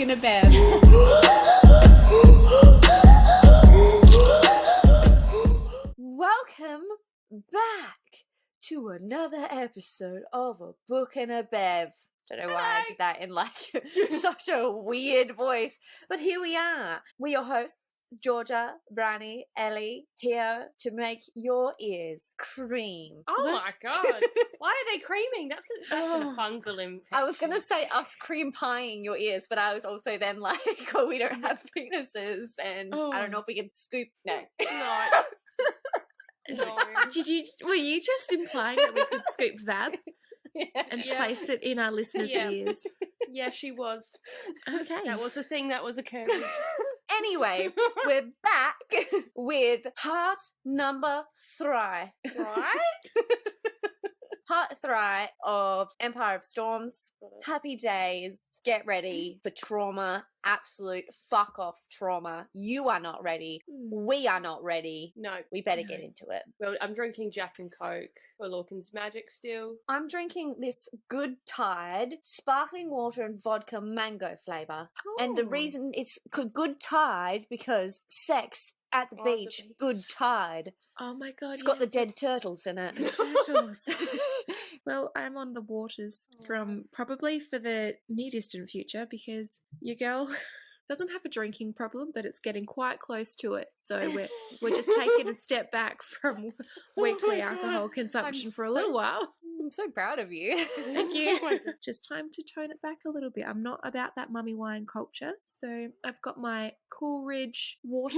book and a bev. Welcome back to another episode of A Book and a Bev. Don't know why I did that in like such a weird voice, but here we are. We're your hosts, Georgia, Brani, Ellie, here to make your ears cream. Oh my god! Why are they creaming? That's a fungal infection. I was gonna say us cream pieing your ears, but I was also then like, oh, we don't have penises, and I don't know if we can scoop. No. No. Were you just implying that we could scoop Vab and Yeah. place it in our listeners' ears? Yeah, she was. Okay. That was a thing that was occurring. Anyway, we're back with part number 3. Right? Part 3 of Empire of Storms. Happy days. Get ready for trauma. Absolute fuck off trauma. You are not ready. We are not ready. No. We better get into it. Well, I'm drinking Jack and Coke for Lorcan's Magic still. I'm drinking this Good Tide sparkling water and vodka mango flavour. And the reason it's Good Tide because sex at the beach, good tide. Oh my god. It's got the dead turtles in it. Turtles. Well, I'm on the waters from probably for the near distant future because your girl doesn't have a drinking problem, but it's getting quite close to it. So we're just taking a step back from weekly alcohol consumption for a little while. I'm so proud of you. Thank you. Just time to tone it back a little bit. I'm not about that mummy wine culture, so I've got my Coolridge water.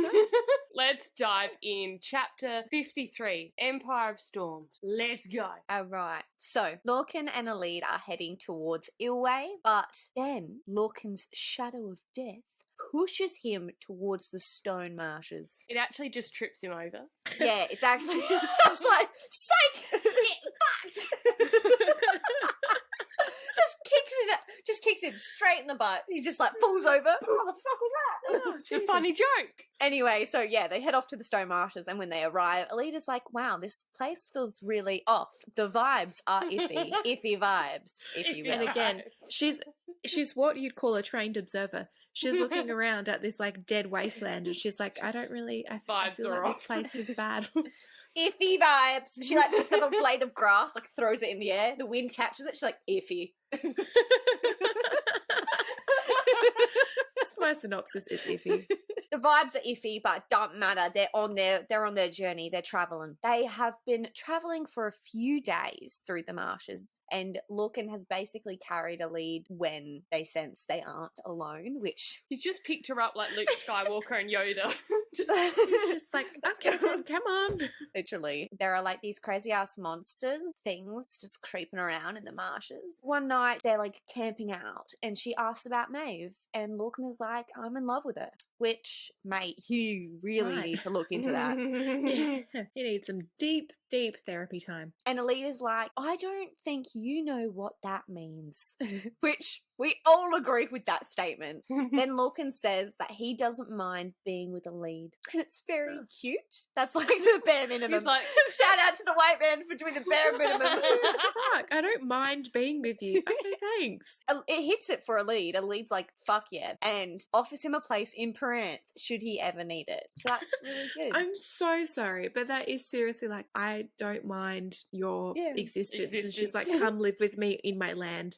Let's dive in. Chapter 53, Empire of Storms. Let's go. All right. So Lorcan and Elide are heading towards Ilway, but then Lorcan's shadow of death pushes him towards the stone marshes. It actually just trips him over. Yeah, it's actually just like, psych! Just kicks him straight in the butt. He just like falls over. What the fuck was that? Oh, it's a funny joke. Anyway, so yeah, they head off to the stone marshes, and when they arrive, Elida's like, wow, this place feels really off. The vibes are iffy. Iffy vibes, if you will. And again, she's what you'd call a trained observer. She's looking around at this like dead wasteland, and she's like, I feel are like off. this place is bad. Iffy vibes. She like picks up a blade of grass, like throws it in the air. The wind catches it. She's like, iffy. That's my synopsis is iffy. The vibes are iffy, but don't matter. They're on their journey. They're traveling. They have been traveling for a few days through the marshes, and Lorcan has basically carried a lead when they sense they aren't alone, which He's just picked her up like Luke Skywalker and Yoda. It's just like, okay, come on. literally, there are like these crazy ass monsters, things just creeping around in the marshes. One night they're like camping out, and she asks about Maeve, and Lorcan is like, I'm in love with her. Which, mate, you really need to look into that. You need some deep therapy time. And Alida's like, I don't think you know what that means. Which we all agree with that statement. Then Lorcan says that he doesn't mind being with a lead. And it's very cute. That's like the bare minimum. He's like, shout out to the white man for doing the bare minimum. Fuck, I don't mind being with you. Okay, thanks. It hits it for a lead. A lead's like, fuck yeah. And offers him a place in Paranth should he ever need it. So that's really good. I'm so sorry, but that is seriously like, I don't mind your existence. And she's like, come live with me in my land.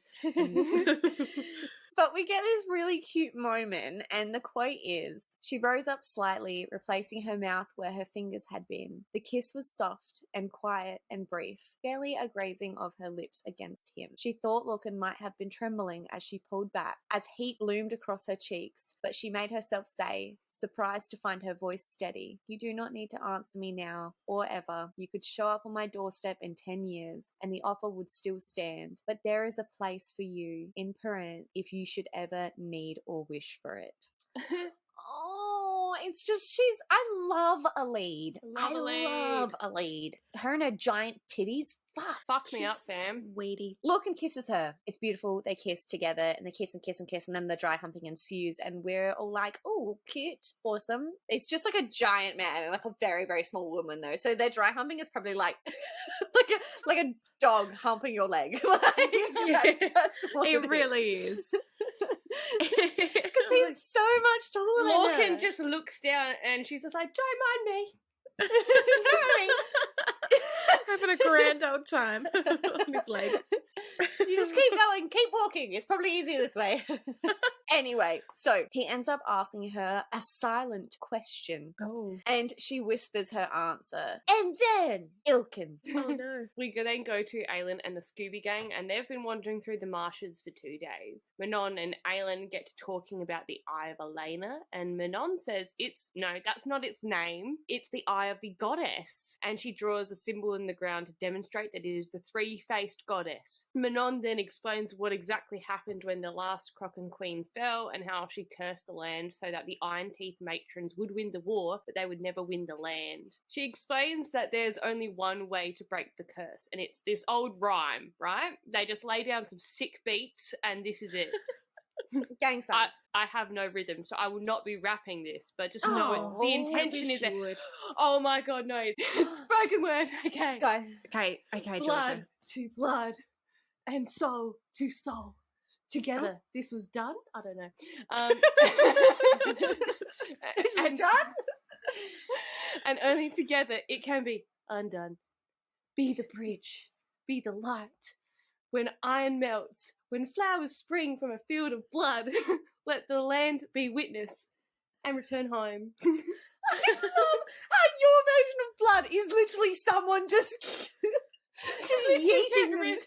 But we get this really cute moment, and the quote is, she rose up slightly, replacing her mouth where her fingers had been. The kiss was soft and quiet and brief, barely a grazing of her lips against him. She thought Lorcan might have been trembling as she pulled back, as heat bloomed across her cheeks, but she made herself say, surprised to find her voice steady, you do not need to answer me now, or ever. You could show up on my doorstep in 10 years, and the offer would still stand. But there is a place for you in Paranth if you should ever need or wish for it. Oh, it's just I love a lead. I love a lead. Her and her giant titties. Fuck me up, fam. Sweetie. Lorcan kisses her. It's beautiful. They kiss together, and they kiss and kiss and kiss, and then the dry humping ensues, and we're all like, oh, cute, awesome. It's just like a giant man and like a very, very small woman, though. So their dry humping is probably like like a dog humping your leg. That's It really is. Because he's so much taller than her. Lorcan just looks down and she's just like, don't mind me. Having a grand old time on his leg. You just keep going, keep walking. It's probably easier this way. Anyway, so he ends up asking her a silent question. Oh. And she whispers her answer. And then, Ilkin. Oh no. We then go to Aelin and the Scooby Gang, and they've been wandering through the marshes for 2 days. Manon and Aelin get to talking about the Eye of Elena, and Manon says that's not its name. It's the Eye of the Goddess. And she draws a symbol in the ground to demonstrate that it is the three-faced goddess. Manon then explains what exactly happened when the last Crocan Queen fell and how she cursed the land so that the Iron Teeth matrons would win the war, but they would never win the land. She explains that there's only one way to break the curse, and it's this old rhyme, right? They just lay down some sick beats, and this is it. Gang signs. I have no rhythm, so I will not be rapping this, but just know it. The intention is that. Would. Oh my god, no. It's spoken word. Okay. Go. Okay, Blood Georgia. to blood and soul to soul. Together, this was done? I don't know. This was done? And only together it can be undone. Be the bridge, be the light. When iron melts, when flowers spring from a field of blood, let the land be witness and return home. I love how your version of blood is literally someone just yeeting them. It's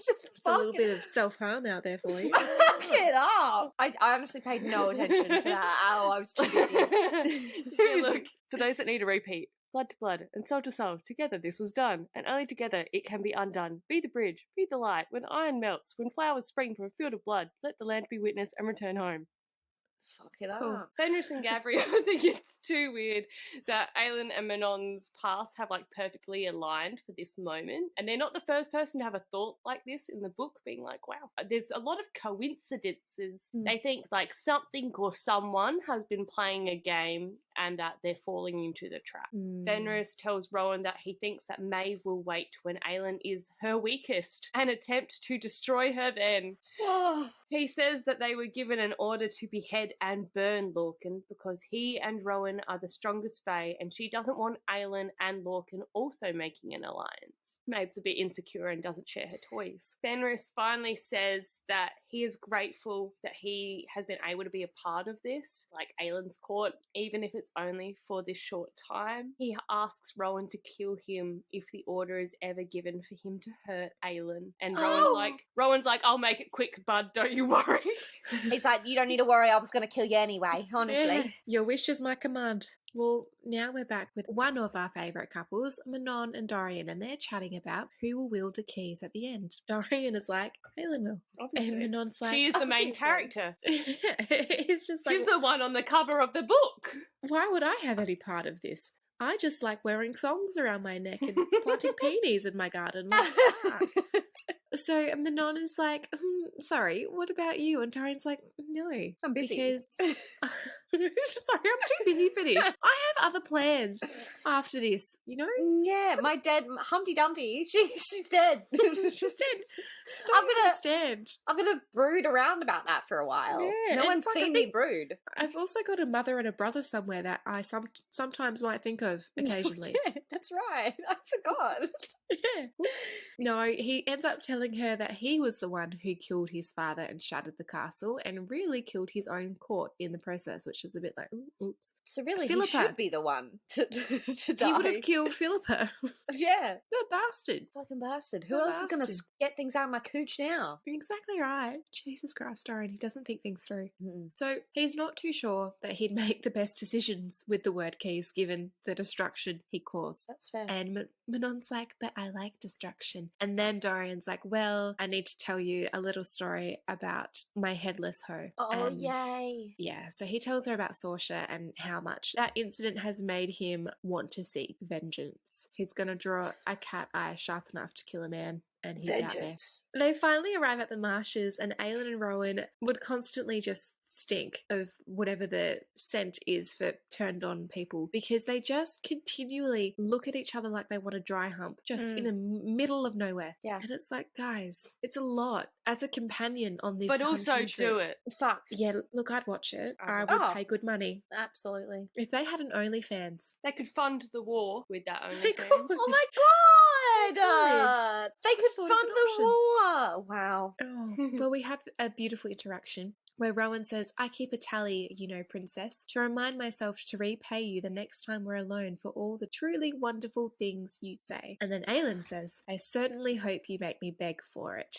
just Just a little bit of self-harm out there for you. fuck it up. I honestly paid no attention to that. Oh, I was too busy. Look, for those that need a repeat, blood to blood and soul to soul, together this was done, and only together it can be undone. Be the bridge, be the light, when iron melts, when flowers spring from a field of blood, let the land be witness and return home. Fuck it up. Cool. Fenris and Gabriel think it's too weird that Aelin and Manon's paths have perfectly aligned for this moment. And they're not the first person to have a thought like this in the book, being like, wow, there's a lot of coincidences. They think something or someone has been playing a game and that they're falling into the trap. Fenris tells Rowan that he thinks that Maeve will wait when Aelin is her weakest and attempt to destroy her then. He says that they were given an order to behead and burn Lorcan because he and Rowan are the strongest fae, and she doesn't want Aelin and Lorcan also making an alliance. Maeve's a bit insecure and doesn't share her toys. Fenris finally says that he is grateful that he has been able to be a part of this, like Aelin's court, even if it's only for this short time. He asks Rowan to kill him if the order is ever given for him to hurt Aelin. And Rowan's like, I'll make it quick, bud, don't you worry. He's like, you don't need to worry, I was going to kill you anyway, honestly. Yeah. Your wish is my command. Well, now we're back with one of our favourite couples, Manon and Dorian, and they're chatting about who will wield the keys at the end. Dorian is like, Aelin will. Obviously. And Manon's like, she is the main character. It's just like, she's the one on the cover of the book. Why would I have any part of this? I just like wearing thongs around my neck and planting peonies in my garden. So Manon is like, sorry, what about you? And Dorian's like, no. I'm busy. Because, sorry, I'm too busy for this. I have other plans after this, you know? Yeah, my dead Humpty Dumpty, she's dead. She's dead. I'm gonna brood around about that for a while. Yeah, no one's seen me brood. I've also got a mother and a brother somewhere that I sometimes might think of occasionally. Yeah, that's right. I forgot. Yeah. No, he ends up telling her that he was the one who killed his father and shattered the castle and really killed his own court in the process, which is a bit like, oops. So really, Philippa. he should be the one to die. He would have killed Philippa. Yeah. The bastard. Fucking bastard. Who The else is going to bastard. get things out of my cooch now? Exactly right. Jesus Christ, Dorian, he doesn't think things through. So he's not too sure that he'd make the best decisions with the word keys given the destruction he caused. That's fair. And Manon's like, but I like destruction. And then Dorian's like, well, I need to tell you a little story about my headless hoe. Oh, And yay. yeah, so he tells her about Saoirse and how much that incident has made him want to seek vengeance. He's going to draw a cat eye sharp enough to kill a man. And he's out there. They finally arrive at the marshes, and Aelin and Rowan would constantly just stink of whatever the scent is for turned on people, because they just continually look at each other like they want to dry hump just in the middle of nowhere. Yeah. And it's like, guys, it's a lot as a companion on this But also hunting trip. do it. Fuck. Yeah, look, I'd watch it. I would Oh. pay good money. Absolutely. If they had an OnlyFans. They could fund the war with that They OnlyFans. could. Oh my god! They could thought of fund an the option. war. Wow. Oh, well, we have a beautiful interaction where Rowan says, I keep a tally, you know, princess, to remind myself to repay you the next time we're alone for all the truly wonderful things you say. And then Aelin says, I certainly hope you make me beg for it.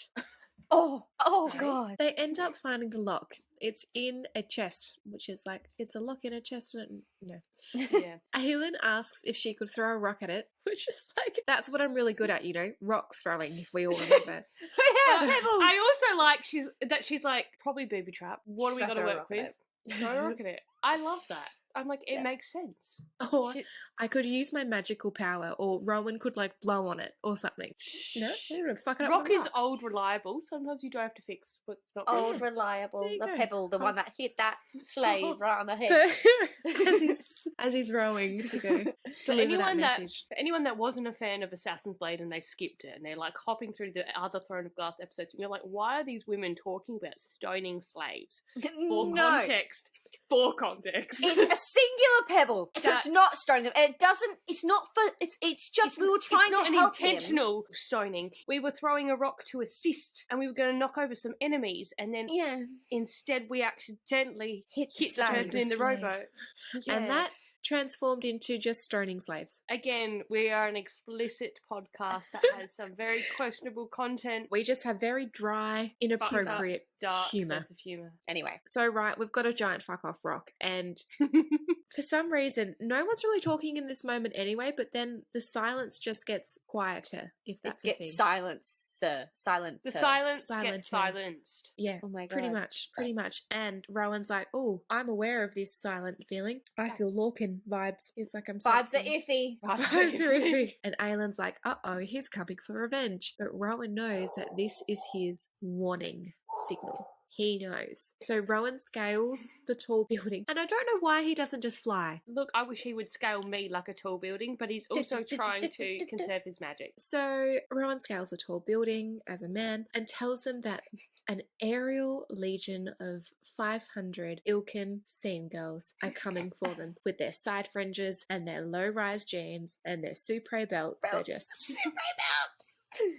Oh So god. they end up finding the lock. It's in a chest, which is like, it's a lock in a chest. No. Yeah. Aelin asks if she could throw a rock at it, which is like, that's what I'm really good at, you know, rock throwing, if we all remember. Yeah, So- pebbles. I also like she's like, probably booby trap. What do we Strap got to a work rock at with? Throw a rock at it. I love that. I'm like, it Yeah. makes sense. Or She- I could use my magical power, or Rowan could like blow on it or something. No, I'm gonna fuck it up. Rock with a is old reliable. Sometimes you don't have to fix what's not Old, Yeah. reliable, There you the go. pebble, the one that hit that slave right on the head. as he's rowing to go For deliver anyone that message. for anyone that wasn't a fan of Assassin's Blade and they skipped it and they're like hopping through the other Throne of Glass episodes, and you're like, why are these women talking about stoning slaves? For context. For context. It's a singular pebble, so it's not stoning them, and it doesn't. It's not for. It's just we were trying it's not to an help him. intentional stoning. We were throwing a rock to assist, and we were going to knock over some enemies, and then Yeah, instead we accidentally hit hit the slave. person in the Slave. rowboat. And that Yes. transformed into just stoning slaves. Again, we are an explicit podcast that has some very questionable content, We just have very dry, inappropriate dark humour. sense of humour. Anyway, So, right, we've got a giant fuck off rock, and for some reason, no one's really talking in this moment anyway, but then the silence just gets quieter, if it that's a gets thing. silent, sir. Silent. The silence Silent gets her. silenced. Yeah, Oh my god. pretty much. And Rowan's like, oh, I'm aware of this silent feeling. I feel Yes. Lorcan vibes. He's like, I'm Vibes are sensing- iffy. Vibes are iffy. And Aelin's like, uh-oh, he's coming for revenge. But Rowan knows that this is his warning signal. He knows. So Rowan scales the tall building. And I don't know why he doesn't just fly. Look, I wish he would scale me like a tall building, but he's also trying to conserve his magic. So Rowan scales the tall building as a man and tells them that an aerial legion of 500 Ilkin scene girls are coming for them with their side fringes and their low-rise jeans and their supre belts. They're just...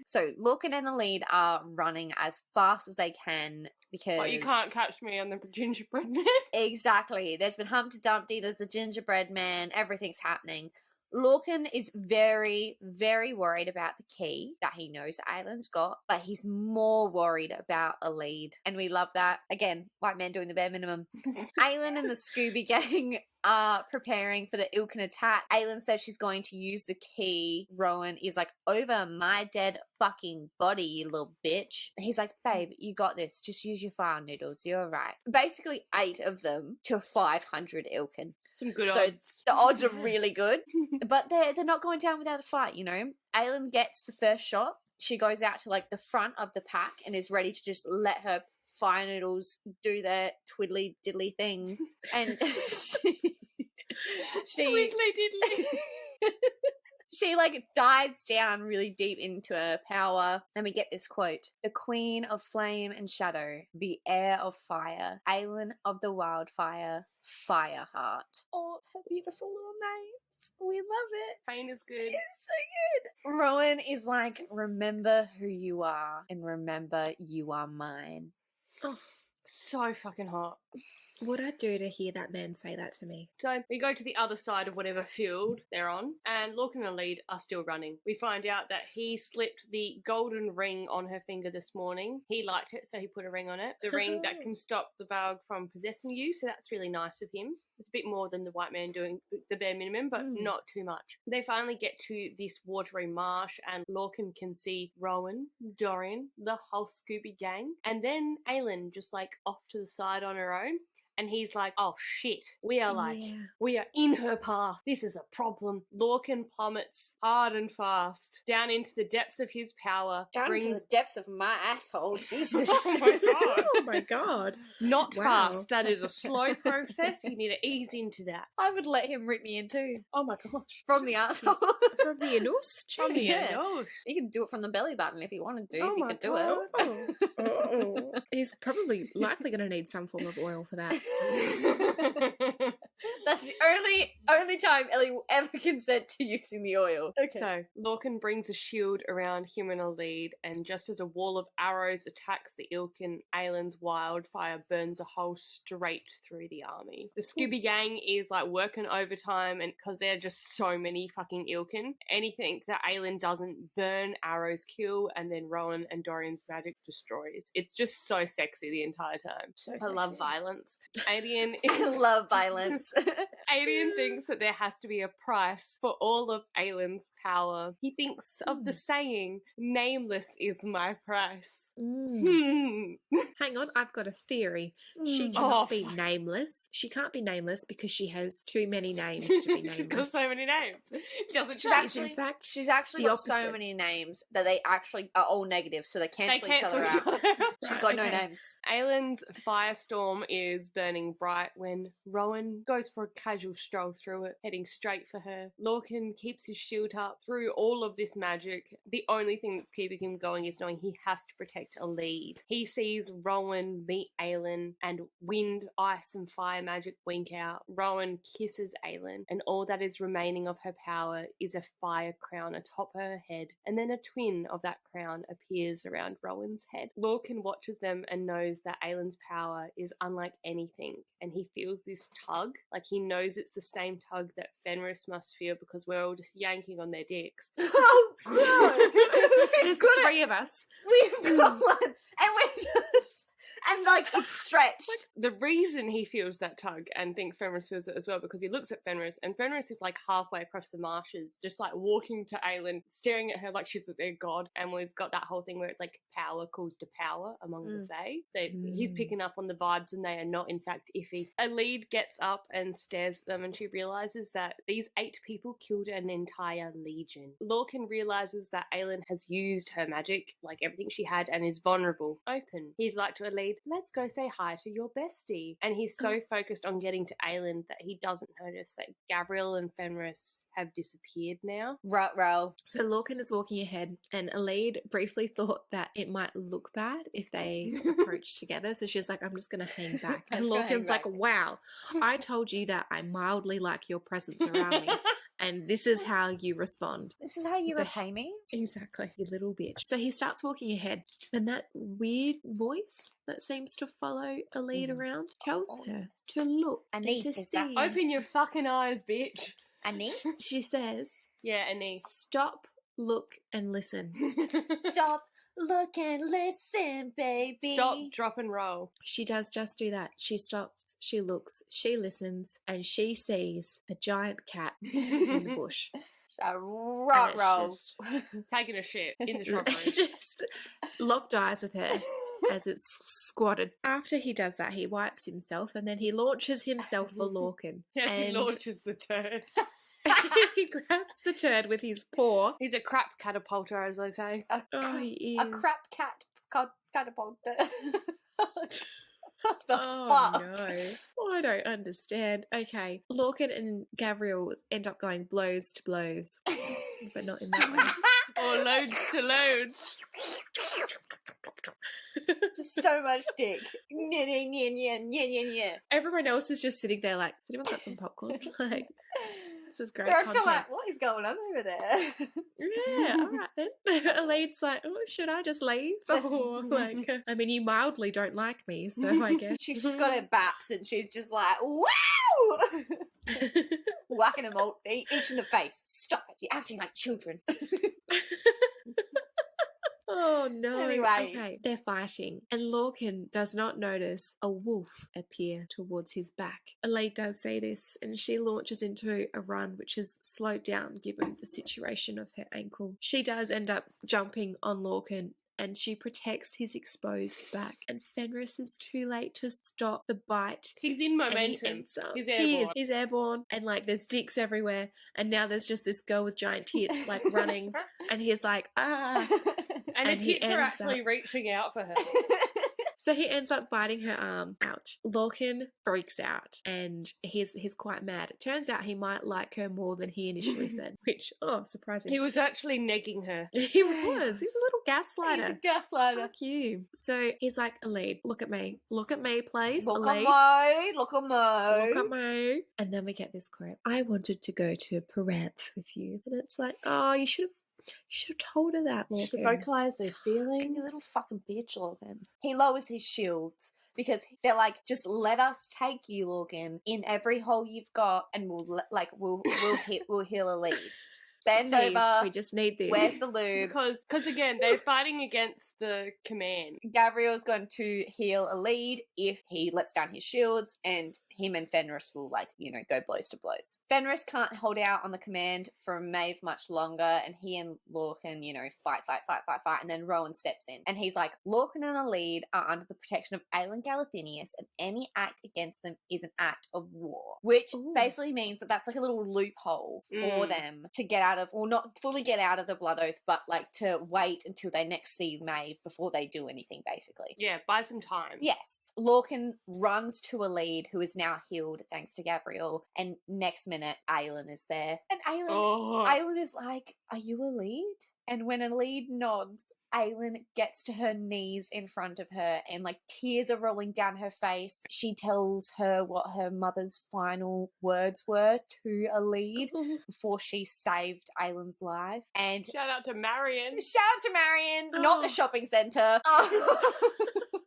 So Lorcan and Elide are running as fast as they can because But you can't catch me on the gingerbread man. Exactly. There's been Humpty Dumpty, there's a gingerbread man, everything's happening. Lorcan is very, very worried about the key that he knows Aelin's got, but he's more worried about Elide. And we love that. Again, white men doing the bare minimum. Aelin and the Scooby Gang are preparing for the Ilkin attack. Aelin says she's going to use the key. Rowan is like, over my dead fucking body, you little bitch. He's like, babe, you got this. Just use your fire noodles. You're right. Basically 8 of them to 500 Ilkin. Some good So odds. the odds are really good, but they're not going down without a fight, you know? Aelin gets the first shot. She goes out to like the front of the pack and is ready to just let her fire noodles do their twiddly diddly things. And she Twiddly diddly. she like dives down really deep into her power, and we get this quote: "The queen of flame and shadow, the heir of fire, Aelin of the wildfire, Fireheart." Oh, her beautiful little names. We love it. Pain is good. It's so good. Rowan is like, remember who you are, and remember you are mine. So fucking hot. What I'd do to hear that man say that to me. So we go to the other side of whatever field they're on, and Lorcan and Elide are still running. We find out that he slipped the golden ring on her finger this morning. He liked it, so he put a ring on it. The ring that can stop the Valg from possessing you, so that's really nice of him. It's a bit more than the white man doing the bare minimum, but not too much. They finally get to this watery marsh, and Lorcan can see Rowan, Dorian, the whole Scooby gang, and then Aelin just like off to the side on her own. And he's like, oh shit, we are Yeah. we are in her path. This is a problem. Lorcan plummets hard and fast down into the depths of his power. Down to the depths of my asshole, Jesus. Oh my god. Oh my god. Not Wow. fast. That is a slow process. You need to ease into that. I would let him rip me in too. Oh my gosh. From the asshole. From the anus? From the Yeah. nose. He could do it from the belly button if he wanted to, Oh if he my could do God. it. Oh. He's probably likely going to need some form of oil for that. That's the only time Ellie will ever consent to using the oil. Okay. So, Lorcan brings a shield around him and Elide, and just as a wall of arrows attacks the Ilkin, Aelin's wildfire burns a hole straight through the army. The Scooby Gang is like working overtime, and because there are just so many fucking Ilkin, anything that Aelin doesn't burn, arrows kill, and then Rowan and Dorian's magic destroys. It's just so sexy the entire time. So I love sexy. violence. Alien I love violence. Alien thinks that there has to be a price for all of Aelin's power. He thinks of the saying, nameless is my price. Hang on, I've got a theory. She Mm. cannot Oh, be fuck. nameless. She can't be nameless because she has too many names to be nameless. She's got so many names. She doesn't She's change. actually- in fact, She's actually The got so opposite. many names that they actually are all negative, so they They cancel each cancel other each out. other out. She's Right, got no okay. names. Aelin's firestorm is burning bright when Rowan goes for a casual stroll through it, heading straight for her. Lorcan keeps his shield up through all of this magic. The only thing that's keeping him going is knowing he has to protect Elide. He sees Rowan meet Aelin, and wind, ice, and fire magic wink out. Rowan kisses Aelin, and all that is remaining of her power is a fire crown atop her head, and then a twin of that crown appears around Rowan's head. Lorcan watches them and knows that Aelin's power is unlike anything, and he feels this tug, like he knows it's the same tug that Fenris must feel because we're all just yanking on their dicks. Oh, God! there's got it. 3 of us. We've got one! And we're just... And, like, it's stretched. The reason he feels that tug and thinks Fenris feels it as well because he looks at Fenris, and Fenris is like halfway across the marshes, just like walking to Aelin, staring at her like she's their god. And we've got that whole thing where it's like power calls to power among the Fae. So he's picking up on the vibes, and they are not, in fact, iffy. Elide gets up and stares at them, and she realizes that these 8 people killed an entire legion. Lorcan realizes that Aelin has used her magic, like everything she had, and is vulnerable. Open. He's like to Elide, let's go say hi to your bestie. And he's so focused on getting to Aelin that he doesn't notice that Gabriel and Fenris have disappeared now. Ruh-roh. So Lorcan is walking ahead, and Elide briefly thought that it might look bad if they approached together. So she's like, I'm just going to hang back. And Just gonna hang Lorcan's like, back. wow, I told you that I mildly like your presence around me. And this is how you respond. This is how you So- repay me? Exactly, you little bitch. So he starts walking ahead, and that weird voice that seems to follow Elide around tells her to look and Anise, to is that- see. Open your fucking eyes, bitch. Anise? She says, Yeah, Anise. stop, look, and listen. Stop, look, and listen, baby. Stop, drop, and roll. She does just do that. She stops, she looks, she listens, and she sees a giant cat in the bush. So, And ruh-roh. it's Taking a shit in the just, shrubbery. just locked eyes with her as it's squatted. After he does that, he wipes himself, and then he launches himself for Lorcan. Yeah, she And launches the turd. he grabs the turd with his paw. He's a crap catapulter, as they say. Oh, he A is. crap cat catapulter. What the Oh fuck? no. I don't understand. Okay. Lorcan and Gabriel end up going blows to blows. But not in that way. Or loads to loads. Just so much dick. Nya, nya, nya, nya, nya, nya, nya. Everyone else is just sitting there like, has anyone got some popcorn? Like, this is great They're just content. kind of like, what is going on over there? Yeah, all right then. Elide's like, oh, should I just leave? Or like, I mean, you mildly don't like me, so I guess. She's just got her baps and she's just like, wow! Whacking them all, each in the face. Stop it, you're acting like children. Oh no. Anyway. Okay, they're fighting, and Lorcan does not notice a wolf appear towards his back. Elide does say this, and she launches into a run, which is slowed down given the situation of her ankle. She does end up jumping on Lorcan and she protects his exposed back. And Fenris is too late to stop the bite. He's in momentum. He's airborne. He's airborne, and like there's dicks everywhere. And now there's just this girl with giant tits like running, and he's like, ah. And the tits are actually reaching out for her. So he ends up biting her arm. Ouch. Lorcan freaks out and he's quite mad. It turns out he might like her more than he initially said, which, surprising. He was actually negging her. He was. He's a little gaslighter. He's a gaslighter. Fuck you. So he's like, Elide, look at me. Look at me, please. Look Elide. at me. Look at me. Look at me. And then we get this quote. I wanted to go to Paranth with you. And it's like, oh, you should have told her that, Lorcan. Should vocalise those feelings. You little fucking bitch, Lorcan. He lowers his shield because they're like, just let us take you, Lorcan, in every hole you've got, and we'll heal a lead. Bend Please, over. we just need this. Where's the lube? Because again, they're fighting against the command. Gabriel's going to heal a lead if he lets down his shields, and him and Fenris will, go blows to blows. Fenris can't hold out on the command from Maeve much longer, and he and Lorcan, fight, and then Rowan steps in. And he's like, Lorcan and Elide are under the protection of Aelin Galathynius, and any act against them is an act of war. Which basically means that that's like a little loophole for them to get out of, or not fully get out of the Blood Oath, but to wait until they next see Maeve before they do anything, basically. Yeah, buy some time. Yes. Lorcan runs to Elide, who is now healed thanks to Gabriel, and next minute Aelin is there. And Aelin is like, are you Elide? And when Elide nods, Aelin gets to her knees in front of her and tears are rolling down her face. She tells her what her mother's final words were to Elide before she saved Aelin's life. And shout out to Marion. Not the shopping centre.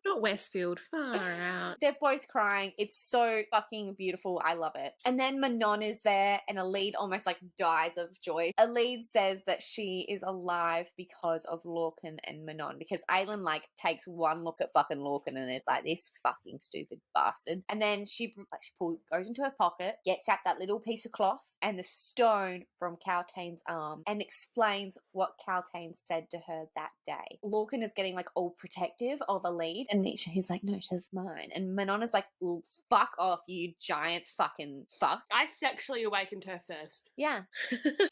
Not Westfield, far out. They're both crying. It's so fucking beautiful. I love it. And then Manon is there and Elide almost dies of joy. Elide says that she is alive because of Lorcan and Manon, because Aelin takes one look at fucking Lorcan and is like, this fucking stupid bastard. And then she goes into her pocket, gets out that little piece of cloth and the stone from Caltain's arm and explains what Caltain said to her that day. Lorcan is getting all protective of Elide, and he's like, no, she's mine. And Manon is like, fuck off, you giant fucking fuck. I sexually awakened her first. Yeah.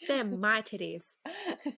They're my titties.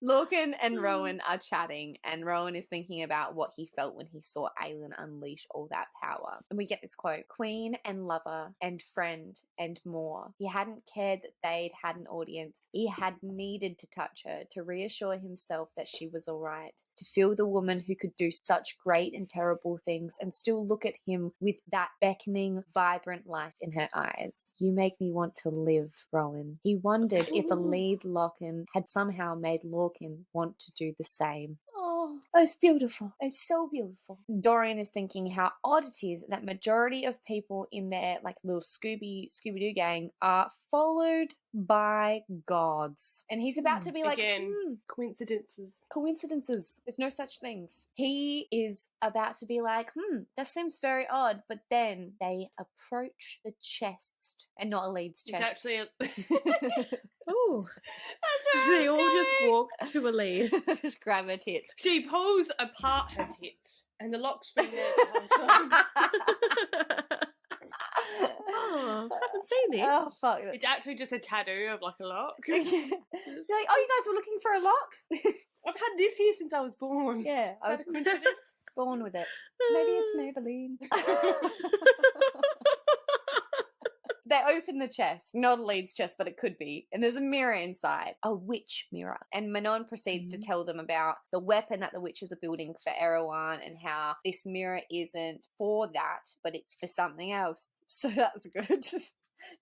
Lorcan and Rowan are chatting, and Rowan is thinking about what he felt when he saw Aelin unleash all that power. And we get this quote, queen and lover and friend and more. He hadn't cared that they'd had an audience. He had needed to touch her to reassure himself that she was all right, to feel the woman who could do such great and terrible things and still look at him with that beckoning, vibrant life in her eyes. You make me want to live, Rowan. He wondered if Elide Lorcan had somehow made Lorcan want to do the same. Oh, it's beautiful. It's so beautiful. Dorian is thinking how odd it is that majority of people in their little Scooby-Doo gang are followed by gods. And he's about to be again, coincidences. There's no such things. He is about to be like, that seems very odd. But then they approach the chest. And not Elide's chest. It's actually oh, they all just walk to Elide. Just grab her tits. She pulls apart her tits, and the lock's been there the whole time. Oh, I haven't seen this. Oh, fuck. It's actually just a tattoo of a lock. You're like, oh, you guys were looking for a lock? I've had this here since I was born. Yeah. Is that a coincidence? Born with it. Maybe it's Maybelline. They open the chest, not Elide's chest, but it could be. And there's a mirror inside, a witch mirror. And Manon proceeds to tell them about the weapon that the witches are building for Erewhon and how this mirror isn't for that, but it's for something else. So that's good.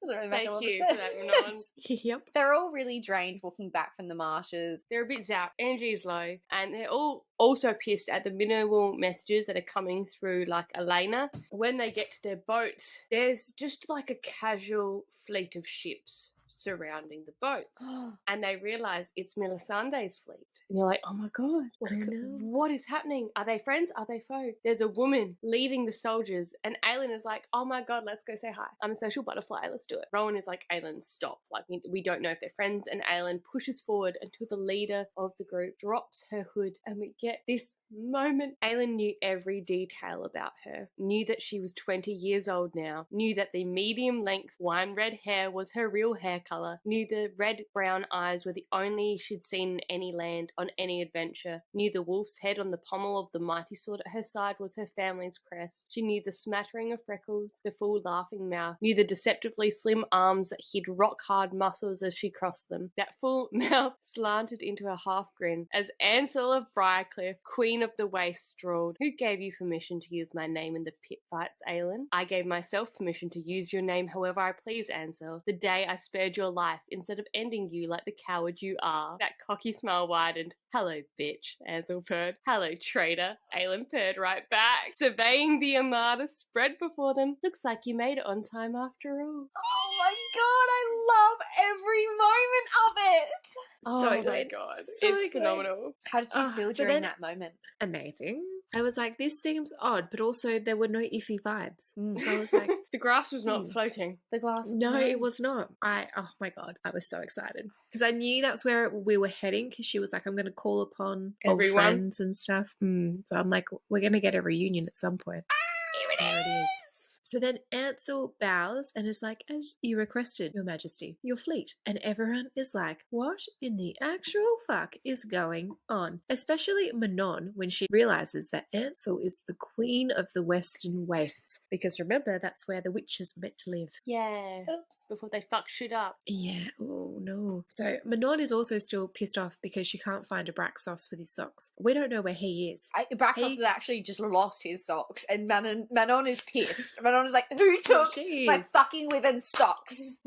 Doesn't really make a lot of sense. Thank you for that, Manon. Yep. They're all really drained walking back from the marshes. They're a bit zapped. Energy's low. And they're all also pissed at the minimal messages that are coming through Elena. When they get to their boat, there's just a casual fleet of ships surrounding the boats. And they realise it's Melisandre's fleet. And you're like, oh my God, what is happening? Are they friends? Are they foe? There's a woman leading the soldiers, and Aelin is like, oh my God, let's go say hi. I'm a social butterfly, let's do it. Rowan is like, Aelin, stop. We don't know if they're friends, and Aelin pushes forward until the leader of the group drops her hood, and we get this moment. Aelin knew every detail about her, knew that she was 20 years old now, knew that the medium-length wine-red hair was her real hair colour, knew the red-brown eyes were the only she'd seen in any land, on any adventure, knew the wolf's head on the pommel of the mighty sword at her side was her family's crest. She knew the smattering of freckles, the full laughing mouth, knew the deceptively slim arms that hid rock-hard muscles as she crossed them. That full mouth slanted into a half-grin as Ansel of Briarcliff, Queen of the Waste, drawled, "Who gave you permission to use my name in the pit fights, Aelin?" "I gave myself permission to use your name however I please, Ansel, the day I spared your life instead of ending you like the coward you are." That cocky smile widened. "Hello, bitch," Ansel purred. "Hello, traitor," Aelin purred right back. Surveying the armada spread before them. "Looks like you made it on time after all." Oh my god, I love every moment of it. So my good. god, So it's good. phenomenal. How did you feel so during then- that moment? Amazing. I was like, this seems odd, but also there were no iffy vibes. So I was like, The grass was not floating. The glass? no, it was not. Oh my God, I was so excited. Because I knew that's where we were heading, because she was like, I'm going to call upon old Everyone. friends and stuff. So I'm like, we're going to get a reunion at some point. There it is. So then Ansel bows and is like, "As you requested, Your Majesty, your fleet." And everyone is like, what in the actual fuck is going on? Especially Manon, when she realizes that Ansel is the Queen of the Western Wastes. Because remember, that's where the witches were meant to live. Yeah. Oops. Before they fuck shit up. Yeah, oh no. So Manon is also still pissed off because she can't find a Braxos with his socks. We don't know where he is. Braxos has actually just lost his socks, and Manon is pissed. Manon is like, "Who took my fucking women's socks?"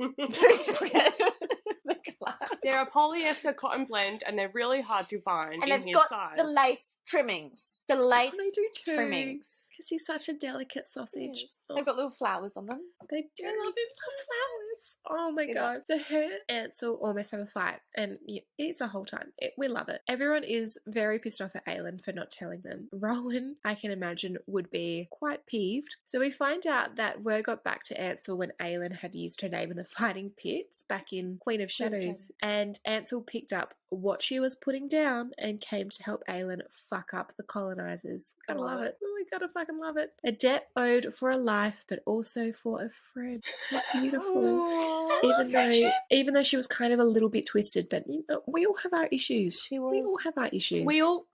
They're a polyester cotton blend and they're really hard to find And in they've his got size. the lace trimmings. The lace They do too. trimmings. Because he's such a delicate sausage. Yes. They've got little flowers on them. They do. I love it. Flowers. Oh my It god. does. So her and Ansel almost have a fight, and it's a whole time. We love it. Everyone is very pissed off at Aelin for not telling them. Rowan, I can imagine, would be quite peeved. So we find out that word got back to Ansel when Aelin had used her name in the fighting pits back in Queen of Shadows, and Ansel picked up what she was putting down and came to help Aelin fuck up the colonizers. Gotta love it. Oh, we gotta fucking love it. A debt owed for a life, but also for a friend. How beautiful. Even though she was kind of a little bit twisted, but you know, we all have our issues. She was. We all have our issues. We all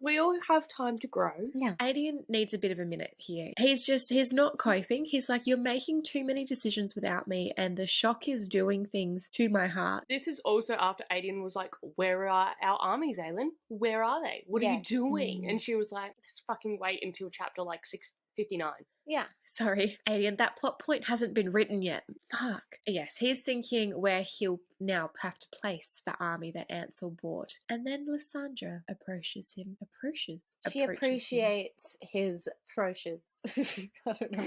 have time to grow. Yeah. Aedion needs a bit of a minute here. He's not coping. He's like, you're making too many decisions without me, and the shock is doing things to my heart. This is also after Aedion was like, "Where are our armies, Aelin? Where are they? What are you doing?" And she was like, "Let's fucking wait until chapter like 659. Yeah. Sorry, Aedion, that plot point hasn't been written yet. Fuck. Yes, he's thinking where he'll now have to place the army that Ansel brought. And then Lysandra approaches him. She appreciates his approaches. I don't know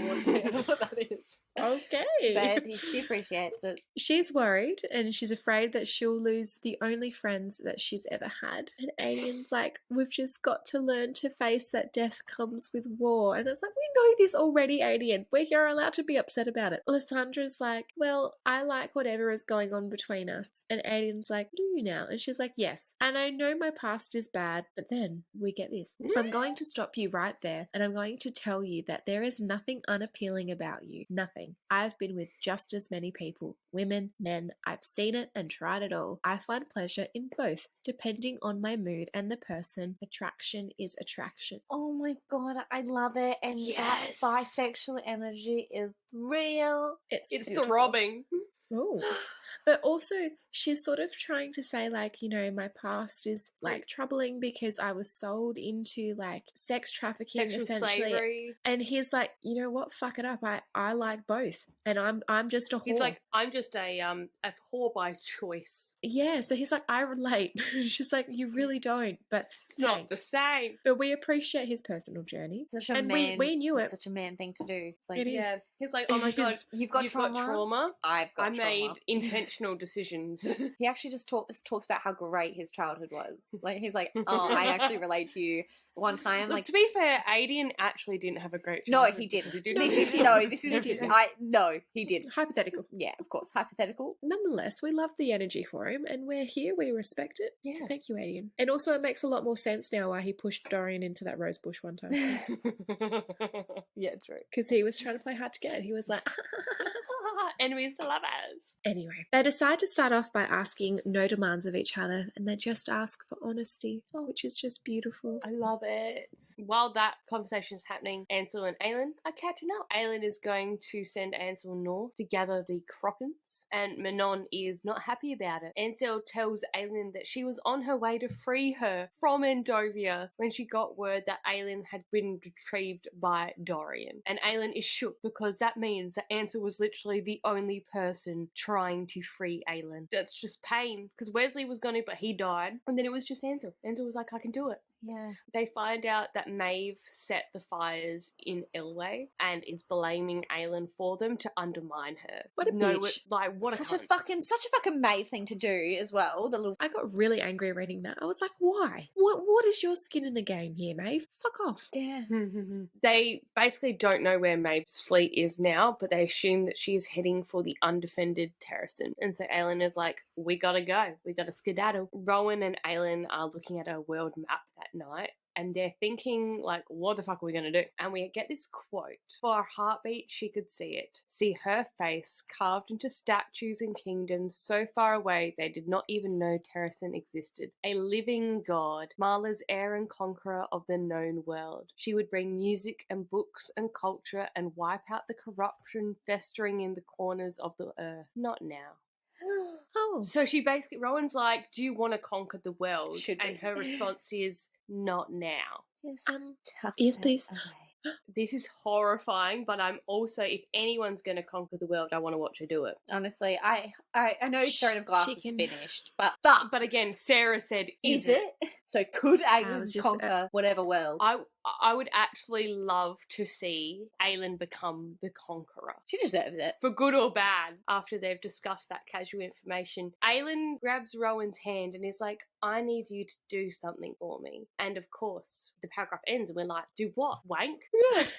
what that is. Okay. But she appreciates it. She's worried and she's afraid that she'll lose the only friends that she's ever had. And Aedion's like, we've just got to learn to face that death comes with war. And it's like, we know this already, Aedion. You're allowed to be upset about it. Lysandra's like, well, I like whatever is going on between us. And Aedion's like, do you now? And she's like, yes. And I know my past is bad, but then we get this. I'm going to stop you right there, and I'm going to tell you that there is nothing unappealing about you. Nothing. I've been with just as many people. Women, men, I've seen it and tried it all. I find pleasure in both, depending on my mood and the person. Attraction is attraction. Oh my god, I love it. And that bisexual energy is real. It's beautiful. throbbing. Oh. But also, she's sort of trying to say, like, you know, my past is, like, troubling because I was sold into, like, sex trafficking, Sexual essentially. slavery. And he's like, you know what? Fuck it up. I like both. And I'm just a whore. He's like, I'm just a whore by choice. Yeah, so he's like, I relate. She's like, you really don't, but It's not the same. But we appreciate his personal journey. Such a and man, we knew it. Such a man thing to do. It's like, It is. Yeah. He's like, oh my god, you've got trauma. I've got I've got I made trauma. intentional decisions friends. He actually just talks about how great his childhood was. Like, he's like, oh, I actually relate to you. One time, Look, like, to be fair, Aiden actually didn't have a great no, childhood. he didn't. Did This is he? no, he didn't. Hypothetical. Yeah, of course, hypothetical. Nonetheless, we love the energy for him, and we're here. We respect it. Yeah. Thank you, Aiden. And also, it makes a lot more sense now why he pushed Dorian into that rose bush one time. Yeah, true. Because he was trying to play hard to get. He was like, Enemies to lovers. Anyway, they decide to start off by asking no demands of each other, and they just ask for honesty, which is just beautiful. I love it. While that conversation is happening, Ansel and Aelin are catching up. Aelin is going to send Ansel north to gather the Crockens, and Manon is not happy about it. Ansel tells Aelin that she was on her way to free her from Endovia when she got word that Aelin had been retrieved by Dorian. And Aelin is shook because that means that Ansel was literally the only person trying to free Aelin. That's just pain, because Wesley was going to, but he died, and then it was just Ansel. Ansel was like, I can do it. Yeah. They find out that Maeve set the fires in Elway and is blaming Aelin for them to undermine her. What a bitch. What such a a fucking Maeve thing to do as well. The little I got really angry reading that. I was like, why? What is your skin in the game here, Maeve? Fuck off. yeah. They basically don't know where Maeve's fleet is now, but they assume that she is heading for the undefended Terracin. And so Aelin is like, we gotta go. We gotta skedaddle. Rowan and Aelin are looking at a world map that night, and they're thinking, like, what the fuck are we going to do? And we get this quote. For a heartbeat, she could see it. See her face carved into statues and kingdoms so far away they did not even know Terracin existed. A living god, Marla's heir and conqueror of the known world. She would bring music and books and culture and wipe out the corruption festering in the corners of the earth. Not now. Oh. So she basically, Rowan's like, do you want to conquer the world? Should we? And her response is, not now. Just tuck yes, that please. away. This is horrifying, but I'm also, if anyone's going to conquer the world, I want to watch her do it. Honestly, I know Throne of Glass is can- finished, but But again, Sarah said, is it? So could was Aelin just, conquer whatever world? I would actually love to see Aelin become the conqueror. She deserves it. For good or bad, after they've discussed that casual information, Aelin grabs Rowan's hand and is like, I need you to do something for me. And of course, the paragraph ends and we're like, do what? Wank?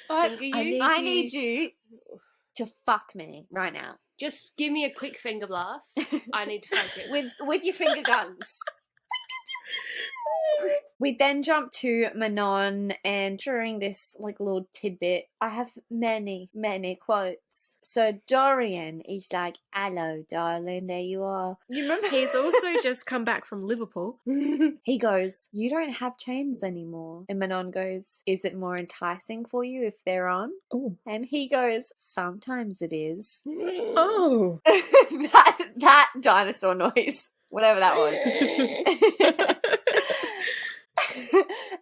Finger you? I need you to fuck me right now. Just give me a quick finger blast. I need to focus. With your finger guns. We then jump to Manon, and during this little tidbit, I have many quotes. So Dorian is like, hello, darling, there you are. You remember? He's also just come back from Liverpool. He goes, you don't have chains anymore. And Manon goes, is it more enticing for you if they're on? Oh. And he goes, sometimes it is. Oh. that dinosaur noise, whatever that was.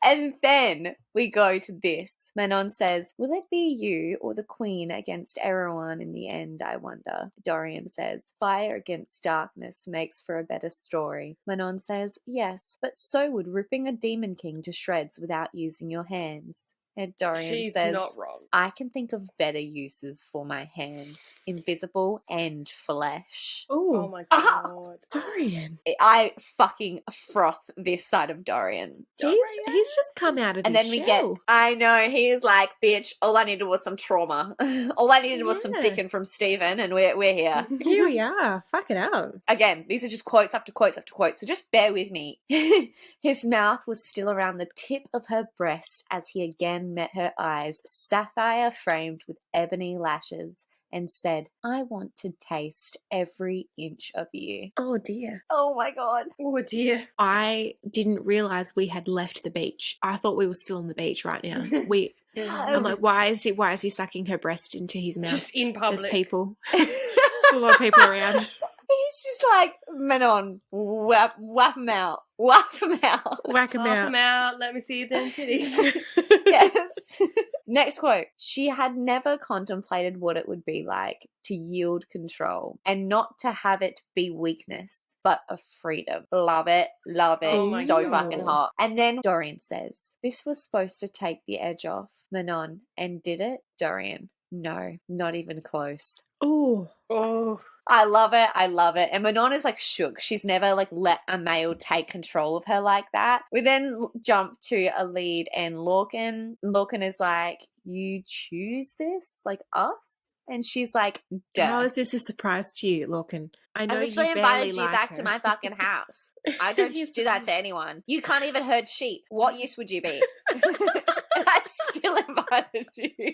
And then we go to this. Manon says, will it be you or the Queen against everyone in the end, I wonder? Dorian says, fire against darkness makes for a better story. Manon says, yes, but so would ripping a Demon King to shreds without using your hands. And Dorian She's says, not wrong. I can think of better uses for my hands, invisible and flesh. Oh my god. Dorian. I fucking froth this side of Dorian. He's just come out of And his then we shell. get, I know, he's like, bitch, all I needed was some trauma. All I needed was some Yeah. dicking from Stephen, and we're here. Here we are. Fuck it up. Again, these are just quotes after quotes after quotes, so just bear with me. His mouth was still around the tip of her breast as he again met her eyes, sapphire framed with ebony lashes, and said, I want to taste every inch of you. Oh dear. Oh my god. Oh dear. I didn't realise we had left the beach. I thought we were still on the beach right now. I'm like, why is he sucking her breast into his mouth? Just in There's public. people. There's a lot of people around. He's just like, Manon, whap him out. Whap him out. Whack him Pop out. them out. Let me see them titties. Yes. Next quote. She had never contemplated what it would be like to yield control and not to have it be weakness, but a freedom. Love it. Love it. Oh my So God. fucking hot. And then Dorian says, this was supposed to take the edge off. Manon, and did it? Dorian, no, not even close. Oh, Oh, I love it. I love it. And Manon is like shook. She's never like let a male take control of her like that. We then jump to Elide and Lorcan. Lorcan is like, you choose this? Like us? And she's like, duh. how is this a surprise to you, Lorcan? I know I literally you barely invited you like back her. to my fucking house. I don't just do that to anyone. You can't even herd sheep. What use would you be? I still invited you.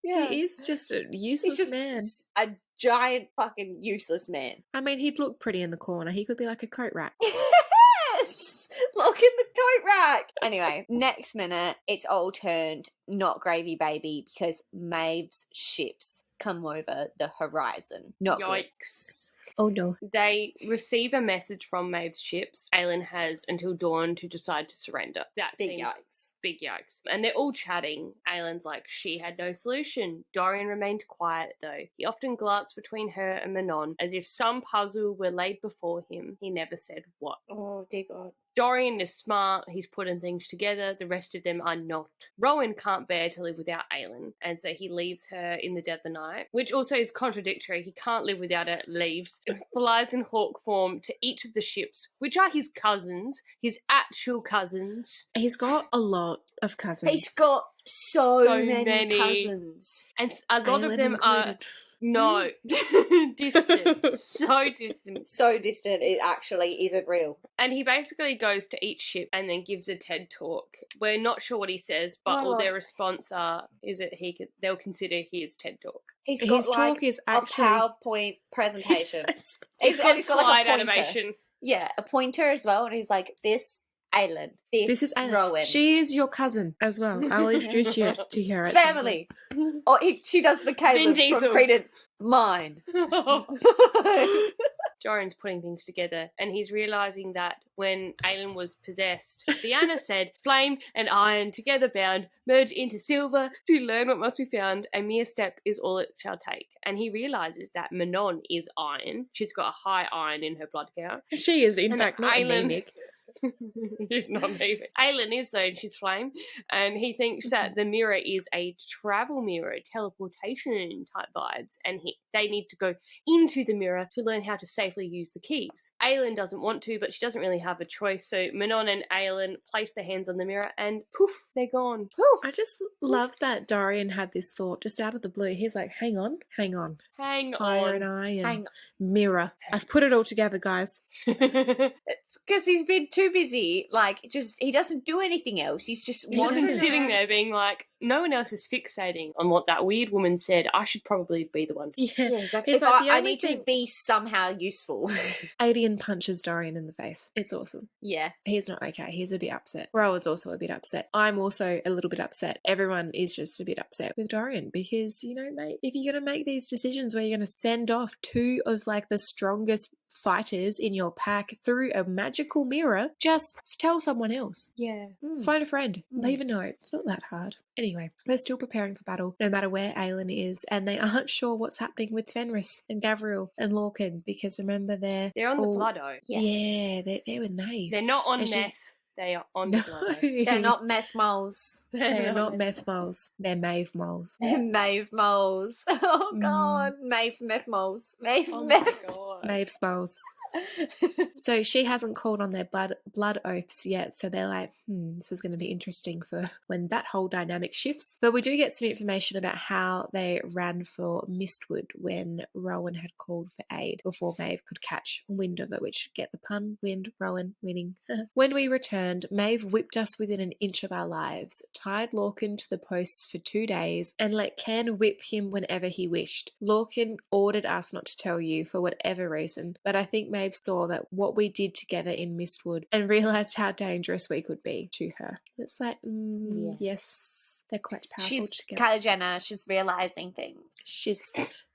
Yeah. He is just a He's useless just man. a giant fucking useless man. I mean, he'd look pretty in the corner. He could be like a coat rack. Yes! Look in the coat rack! Anyway, next minute, it's all turned not gravy baby because Maeve's ships come over the horizon. Not good. yikes. Oh no. They receive a message from Maeve's ships. Aelin has until dawn to decide to surrender. That Big seems yikes. big yikes. And they're all chatting. Aelin's like, she had no solution. Dorian remained quiet, though. He often glanced between her and Manon, as if some puzzle were laid before him. He never said what. Oh, dear God. Dorian is smart, he's putting things together, the rest of them are not. Rowan can't bear to live without Aelin, and so he leaves her in the dead of the night, which also is contradictory. He can't live without her, leaves, and flies in hawk form to each of the ships, which are his cousins, his actual cousins. He's got a lot of cousins. He's got so many cousins. And a lot of Aelin them are... included. No, distant, so distant. So distant, it actually isn't real. And he basically goes to each ship and then gives a TED talk. We're not sure what he says, but all their response is that they'll consider his TED talk. His His got talk like is a actually PowerPoint presentation. He's got he's slide like a pointer. animation. Yeah, a pointer as well, and he's like, this Aelin, This is Aelin. Rowan. She is your cousin as well. I'll introduce you to her. At Family. Or she does the Caleb Diesel. from Credence. Mine. Dorian's putting things together, and he's realising that when Aelin was possessed, Diana said, flame and iron together bound, merge into silver to learn what must be found. A mere step is all it shall take. And he realises that Manon is iron. She's got a high iron in her blood count. She is, in fact, not Aelin- anemic. He's not even. Aelin is, though, and she's flame. And he thinks that the mirror is a travel mirror, teleportation type vibes. And they need to go into the mirror to learn how to safely use the keys. Aelin doesn't want to, but she doesn't really have a choice. So Manon and Aelin place their hands on the mirror and poof, they're gone. Poof. I just love that Dorian had this thought just out of the blue. He's like, hang on. Hang Fire on. and iron. Hang Mirror. I've put it all together, guys. It's because he's been too busy. Like, he doesn't do anything else. He's just He's just been wandering sitting around. there being like, no one else is fixating on what that weird woman said. I should probably be the one. Yeah. Yeah, exactly. It's If like the I only need to thing- be somehow useful. Alien punches Dorian in the face. It's awesome. Yeah. He's not okay. He's a bit upset. Rowan's also a bit upset. I'm also a little bit upset. Everyone is just a bit upset with Dorian because, mate, if you're going to make these decisions where you're going to send off two of like the strongest fighters in your pack through a magical mirror, just tell someone else. Yeah. Find a friend. Leave a note. It's not that hard. Anyway, they're still preparing for battle, no matter where Aelin is, and they aren't sure what's happening with Fenris and Gavriel and Lorcan, because remember They're on the Blood Oath. Yes. Yeah, they're with Maeve. They're not on And she- meth. They are on No. the Blood Oath. They're not meth moles. They're not meth moles. They're Maeve moles. Maeve moles. Oh, God. Maeve meth moles. Maeve Oh my meth. god. Maeve's moles. So she hasn't called on their blood oaths yet, so they're like, this is going to be interesting for when that whole dynamic shifts. But we do get some information about how they ran for Mistwood when Rowan had called for aid before Maeve could catch wind of it, which, get the pun, wind, Rowan, winning. When we returned, Maeve whipped us within an inch of our lives, tied Lorcan to the posts for 2 days, and let Ken whip him whenever he wished. Lorcan ordered us not to tell you for whatever reason, but I think Maeve saw that what we did together in Mistwood and realised how dangerous we could be to her. It's like, yes, they're quite powerful She's together. Kylie Jenner. She's realising things. She's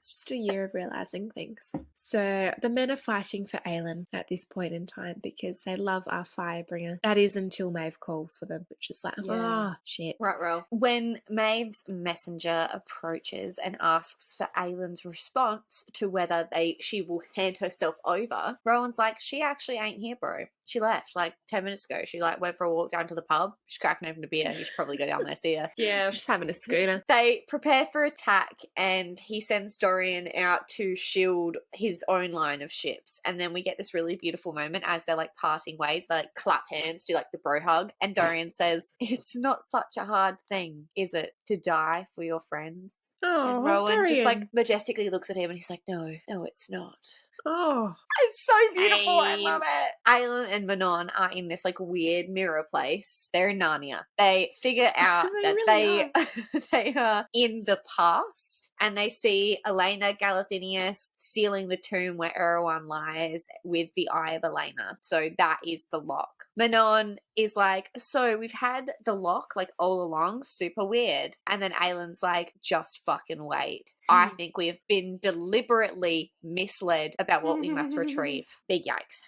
It's just a year of realizing things. So the men are fighting for Aelin at this point in time because they love our Firebringer. That is until Maeve calls for them, which is like, oh, shit. Right. When Maeve's messenger approaches and asks for Aelin's response to whether she will hand herself over, Rowan's like, she actually ain't here, bro. She left like 10 minutes ago. She like went for a walk down to the pub. She's cracking open a beer. You should probably go down there, see her. Yeah. Just having a schooner. They prepare for attack and he sends Dorian out to shield his own line of ships. And then we get this really beautiful moment as they're like parting ways. They like clap hands, do like the bro hug. And Dorian says, it's not such a hard thing, is it, to die for your friends? Oh, and Rowan Dorian. just like majestically looks at him and he's like, no, it's not. Oh. It's so beautiful. I love it. Aelin and Manon are in this like weird mirror place. They're in Narnia. They figure out that really they are in the past and they see Elena Galathinius sealing the tomb where Erewhon lies with the Eye of Elena. So that is the lock. Manon is like, so we've had the lock like all along, super weird. And then Aelin's like, just fucking wait. I think we have been deliberately misled about what we must retrieve. Big yikes.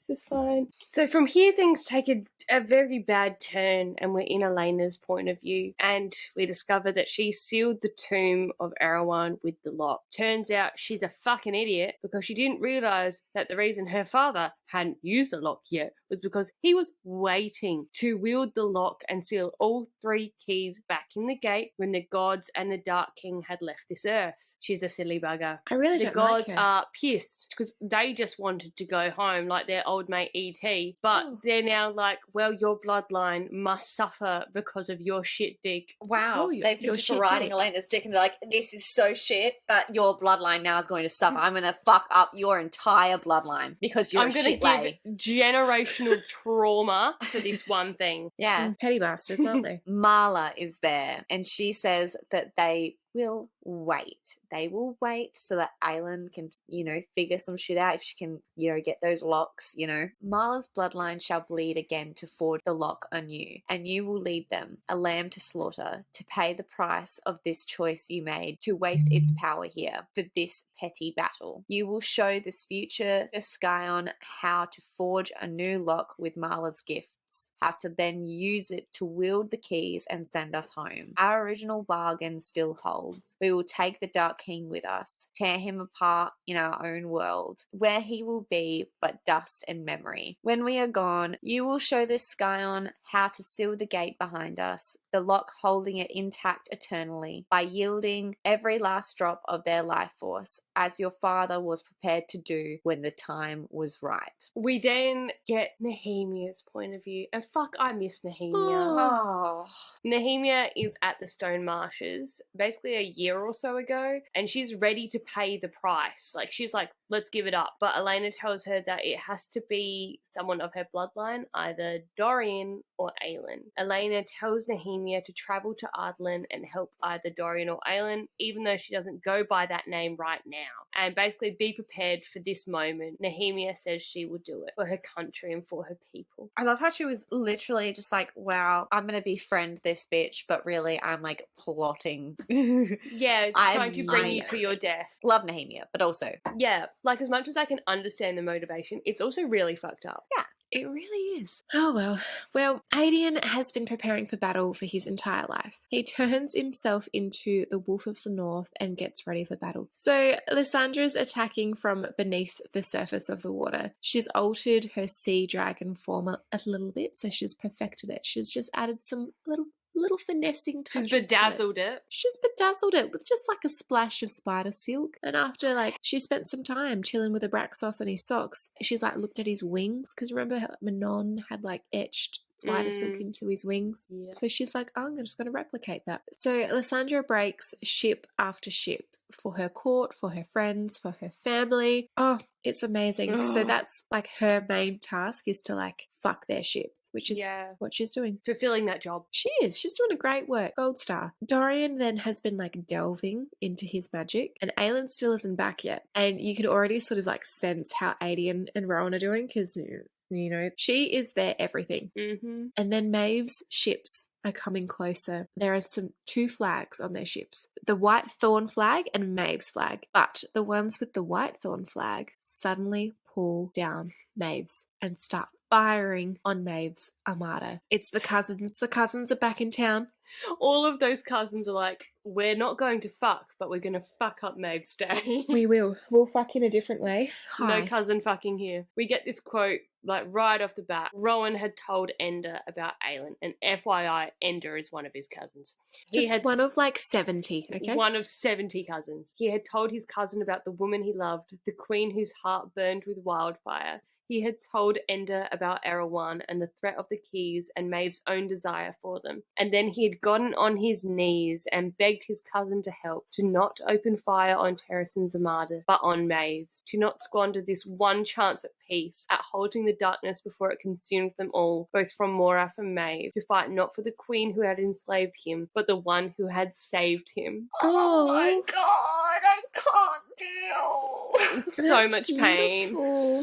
This is fine. So from here, things take a very bad turn, and we're in Elena's point of view, and we discover that she sealed the tomb of Erewhon with the lock. Turns out she's a fucking idiot because she didn't realise that the reason her father hadn't used the lock yet was because he was waiting to wield the lock and seal all 3 keys back in the gate when the gods and the Dark King had left this earth. She's a silly bugger. I really The don't gods like her. are pissed because they just wanted to go home like their old mate E.T. But they're now like, well, your bloodline must suffer because of your shit dick. Wow. Oh, They've your just shit riding dick. Elena's dick and they're like, this is so shit, but your bloodline now is going to suffer. I'm going to fuck up your entire bloodline because you're I'm going going to to give generational trauma for this one thing. Yeah. Petty bastards, aren't they? Marla is there and she says that they will wait. They will wait so that Aelin can, figure some shit out if she can, get those locks, Marla's bloodline shall bleed again to forge the lock anew, and you will lead them, a lamb to slaughter, to pay the price of this choice you made, to waste its power here for this petty battle. You will show this future Scion how to forge a new lock with Marla's gift. Have to then use it to wield the keys and send us home. Our original bargain still holds. We will take the Dark King with us, tear him apart in our own world, where he will be but dust and memory. When we are gone, you will show the Scion how to seal the gate behind us, the lock holding it intact eternally, by yielding every last drop of their life force, as your father was prepared to do when the time was right. We then get Nehemia's point of view. And fuck, I miss Nehemia. Oh. Nehemia is at the Stone Marshes basically a year or so ago, and she's ready to pay the price. Like, she's like, let's give it up. But Elena tells her that it has to be someone of her bloodline, either Dorian or Aelin. Elena tells Nehemia to travel to Ardlin and help either Dorian or Aelin, even though she doesn't go by that name right now. And basically be prepared for this moment. Nehemia says she will do it for her country and for her people. I love how she was literally just like, wow, I'm going to befriend this bitch, but really I'm like plotting. Yeah, trying to bring you to your death. Love Nehemia, but also. Yeah, like as much as I can understand the motivation, it's also really fucked up. Yeah. It really is. Oh, well. Well, Aedion has been preparing for battle for his entire life. He turns himself into the Wolf of the North and gets ready for battle. So, Lysandra's attacking from beneath the surface of the water. She's altered her sea dragon form a little bit, so she's perfected it. She's just added some little finessing touches. She's bedazzled it. She's bedazzled it with just like a splash of spider silk. And after she spent some time chilling with Abraxos and his socks, she's looked at his wings, because remember how Manon had etched spider silk into his wings? Yeah. So she's like, oh, I'm just going to replicate that. So Lysandra breaks ship after ship for her court, for her friends, for her family. Oh, it's amazing. So that's her main task, is to fuck their ships, which is what she's doing. Fulfilling that job. She is. She's doing a great work. Gold star. Dorian then has been delving into his magic, and Aelin still isn't back yet. And you can already sort of sense how Aedion and Rowan are doing, because You know, she is their everything. Mm-hmm. And then Maeve's ships are coming closer. There are two flags on their ships, the White Thorn flag and Maeve's flag. But the ones with the White Thorn flag suddenly pull down Maeve's and start firing on Maeve's armada. It's the cousins. The cousins are back in town. All of those cousins are like, we're not going to fuck, but we're going to fuck up Maeve's day. We will. We'll fuck in a different way. Hi. No cousin fucking here. We get this quote like right off the bat. Rowan had told Ender about Aelin, and FYI, Ender is one of his cousins. He Just had one of like 70, okay? one of 70 cousins. He had told his cousin about the woman he loved, the queen whose heart burned with wildfire. He had told Ender about Erewhon and the threat of the keys and Maeve's own desire for them. And then he had gotten on his knees and begged his cousin to help, to not open fire on Terrason's armada, but on Maeve's, to not squander this one chance at peace, at holding the darkness before it consumed them all, both from Morath and Maeve, to fight not for the queen who had enslaved him, but the one who had saved him. Oh my god, I can't deal. It's so much pain. Beautiful.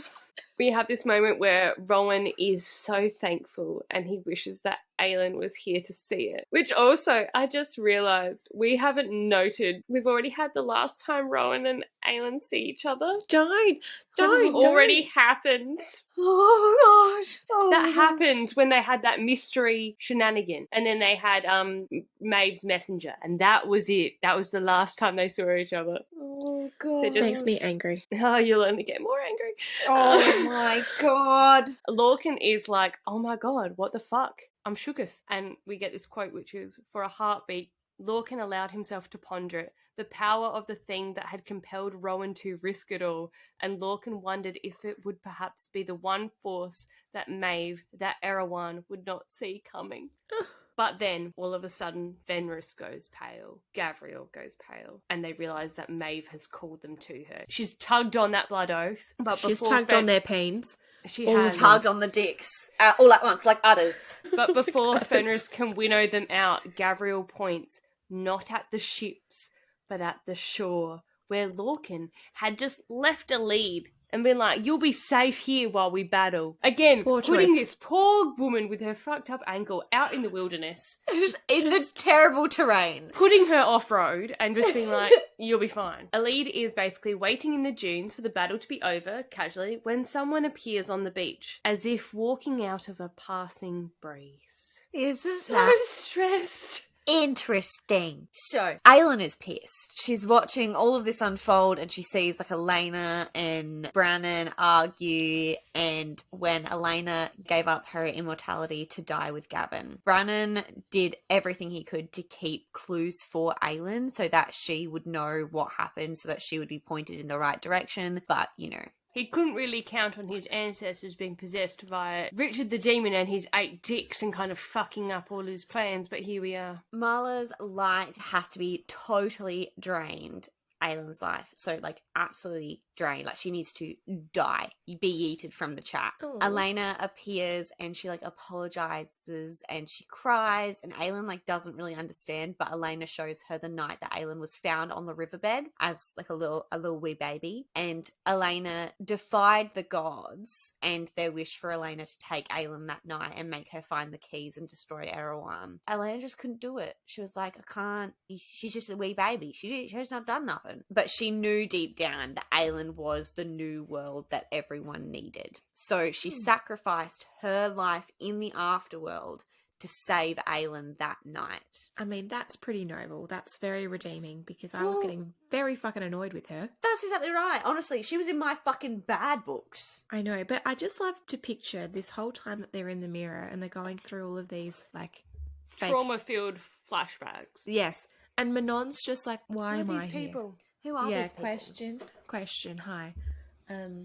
We have this moment where Rowan is so thankful and he wishes that Aelin was here to see it. Which also, I just realised, we haven't noted, we've already had the last time Rowan and Aelin see each other. Don't. It's already happened. Oh gosh. Oh, That happened when they had that mystery shenanigan. And then they had Maeve's messenger. And that was it. That was the last time they saw each other. Oh god. So just- Makes me angry. Oh, you'll only get more angry. Oh my god. Lorcan is like, oh my god, what the fuck? I'm shooketh. And we get this quote, which is, for a heartbeat, Lorcan allowed himself to ponder it, the power of the thing that had compelled Rowan to risk it all, and Lorcan wondered if it would perhaps be the one force that Maeve, that Erewhon, would not see coming. But then, all of a sudden, Fenris goes pale, Gavriel goes pale, and they realise that Maeve has called them to her. She's tugged on that blood oath, but She's before tugged on their pains. she All has, tugged on the dicks. All at once, like udders. but before Fenris can winnow them out, Gavriel points not at the ships, but at the shore, where Lorcan had just left a lead and been like, you'll be safe here while we battle. Again, Poor putting choice. this poor woman with her fucked up ankle out in the wilderness, Just in the terrible terrain. putting her off-road and just being like, you'll be fine. Elide is basically waiting in the dunes for the battle to be over, casually, when someone appears on the beach, as if walking out of a passing breeze. Isn't So that stressed. interesting? So, Aelin is pissed. She's watching all of this unfold and she sees like Elena and Brannon argue, and when Elena gave up her immortality to die with Gavin, Brannon did everything he could to keep clues for Aelin so that she would know what happened, so that she would be pointed in the right direction, but you know. He couldn't really count on his ancestors being possessed by Richard the Demon and his 8 dicks and kind of fucking up all his plans, but here we are. Marla's light has to be totally drained. Aelin's life. So, like, absolutely drained. Like, she needs to die. Be yeeted from the chat. Aw. Elena appears and she, like, apologizes and she cries, and Aelin, like, doesn't really understand, but Elena shows her the night that Aelin was found on the riverbed as, like, a little wee baby. And Elena defied the gods and their wish for Elena to take Aelin that night and make her find the keys and destroy Erewhon. Elena just couldn't do it. She was like, I can't. She's just a wee baby. She has not done nothing. But she knew deep down that Aelin was the new world that everyone needed. So she sacrificed her life in the afterworld to save Aelin that night. I mean, that's pretty noble. That's very redeeming, because I was getting very fucking annoyed with her. That's exactly right. Honestly, she was in my fucking bad books. I know, but I just love to picture this whole time that they're in the mirror and they're going through all of these, like, fake... Trauma-filled flashbacks. Yes. And Manon's just like, why am I these here? people? Who are Yeah, these people? question, hi.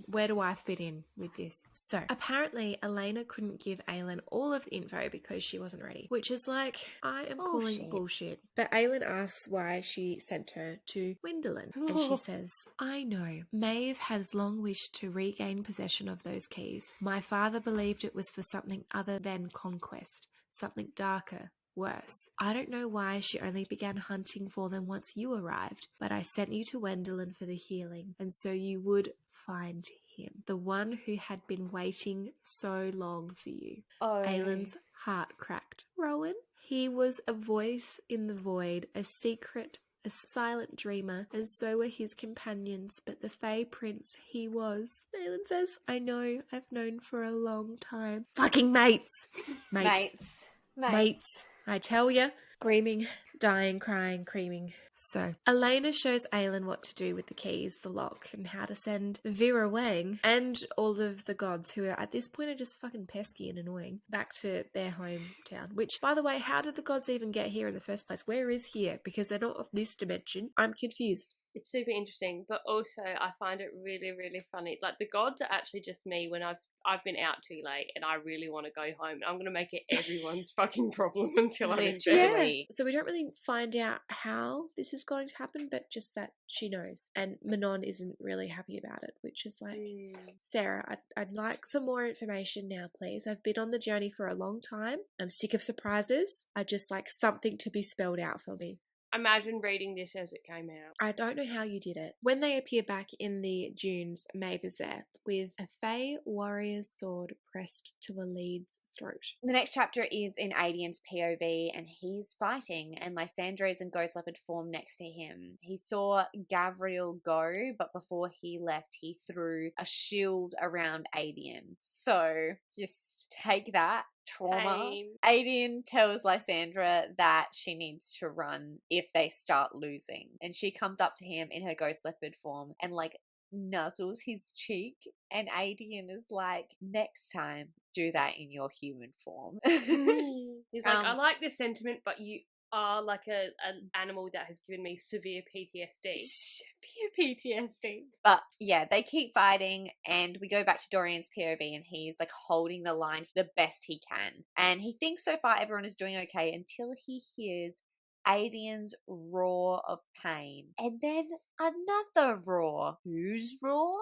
Where do I fit in with this? So, apparently, Elena couldn't give Aelin all of the info because she wasn't ready, which is like, I am calling bullshit. But Aelin asks why she sent her to Wyndlin, and she says, I know, Maeve has long wished to regain possession of those keys. My father believed it was for something other than conquest, something darker worse. I don't know why she only began hunting for them once you arrived, but I sent you to Wendelin for the healing, and so you would find him, the one who had been waiting so long for you. Oh. Aylin's heart cracked. Rowan? He was a voice in the void, a secret, a silent dreamer, and so were his companions, but the Fey Prince he was. Aylin says, I know, I've known for a long time. Fucking mates! Mates. I tell ya. Screaming, dying, crying, creaming. So, Elena shows Aylin what to do with the keys, the lock, and how to send Vera Wang and all of the gods, who are at this point are just fucking pesky and annoying, back to their hometown. Which, by the way, how did the gods even get here in the first place? Where is here? Because they're not of this dimension. I'm confused. It's super interesting, but also I find it really, really funny. Like, the gods are actually just me when I've been out too late and I really want to go home. I'm going to make it everyone's fucking problem until I'm in bed. Yeah. So we don't really find out how this is going to happen, but just that she knows. And Manon isn't really happy about it, which is like, Sarah, I'd like some more information now, please. I've been on the journey for a long time. I'm sick of surprises. I'd just like something to be spelled out for me. Imagine reading this as it came out. I don't know how you did it. When they appear back in the dunes, Maeve is there with a Fey warrior's sword pressed to Elides' throat. The next chapter is in Adian's POV, and he's fighting, and Lysandre's in ghost leopard form next to him. He saw Gavriel go, but before he left, he threw a shield around Adian. So just take that. Trauma. Pain. Adian tells Lysandra that she needs to run if they start losing, and she comes up to him in her ghost leopard form and like nuzzles his cheek, and Adian is like, next time do that in your human form. He's like, I like this sentiment, but you are like an animal that has given me severe PTSD. Severe PTSD. But yeah, they keep fighting, and we go back to Dorian's POV, and he's like holding the line the best he can. And he thinks so far everyone is doing okay until he hears Adian's roar of pain. And then another roar. Whose roar?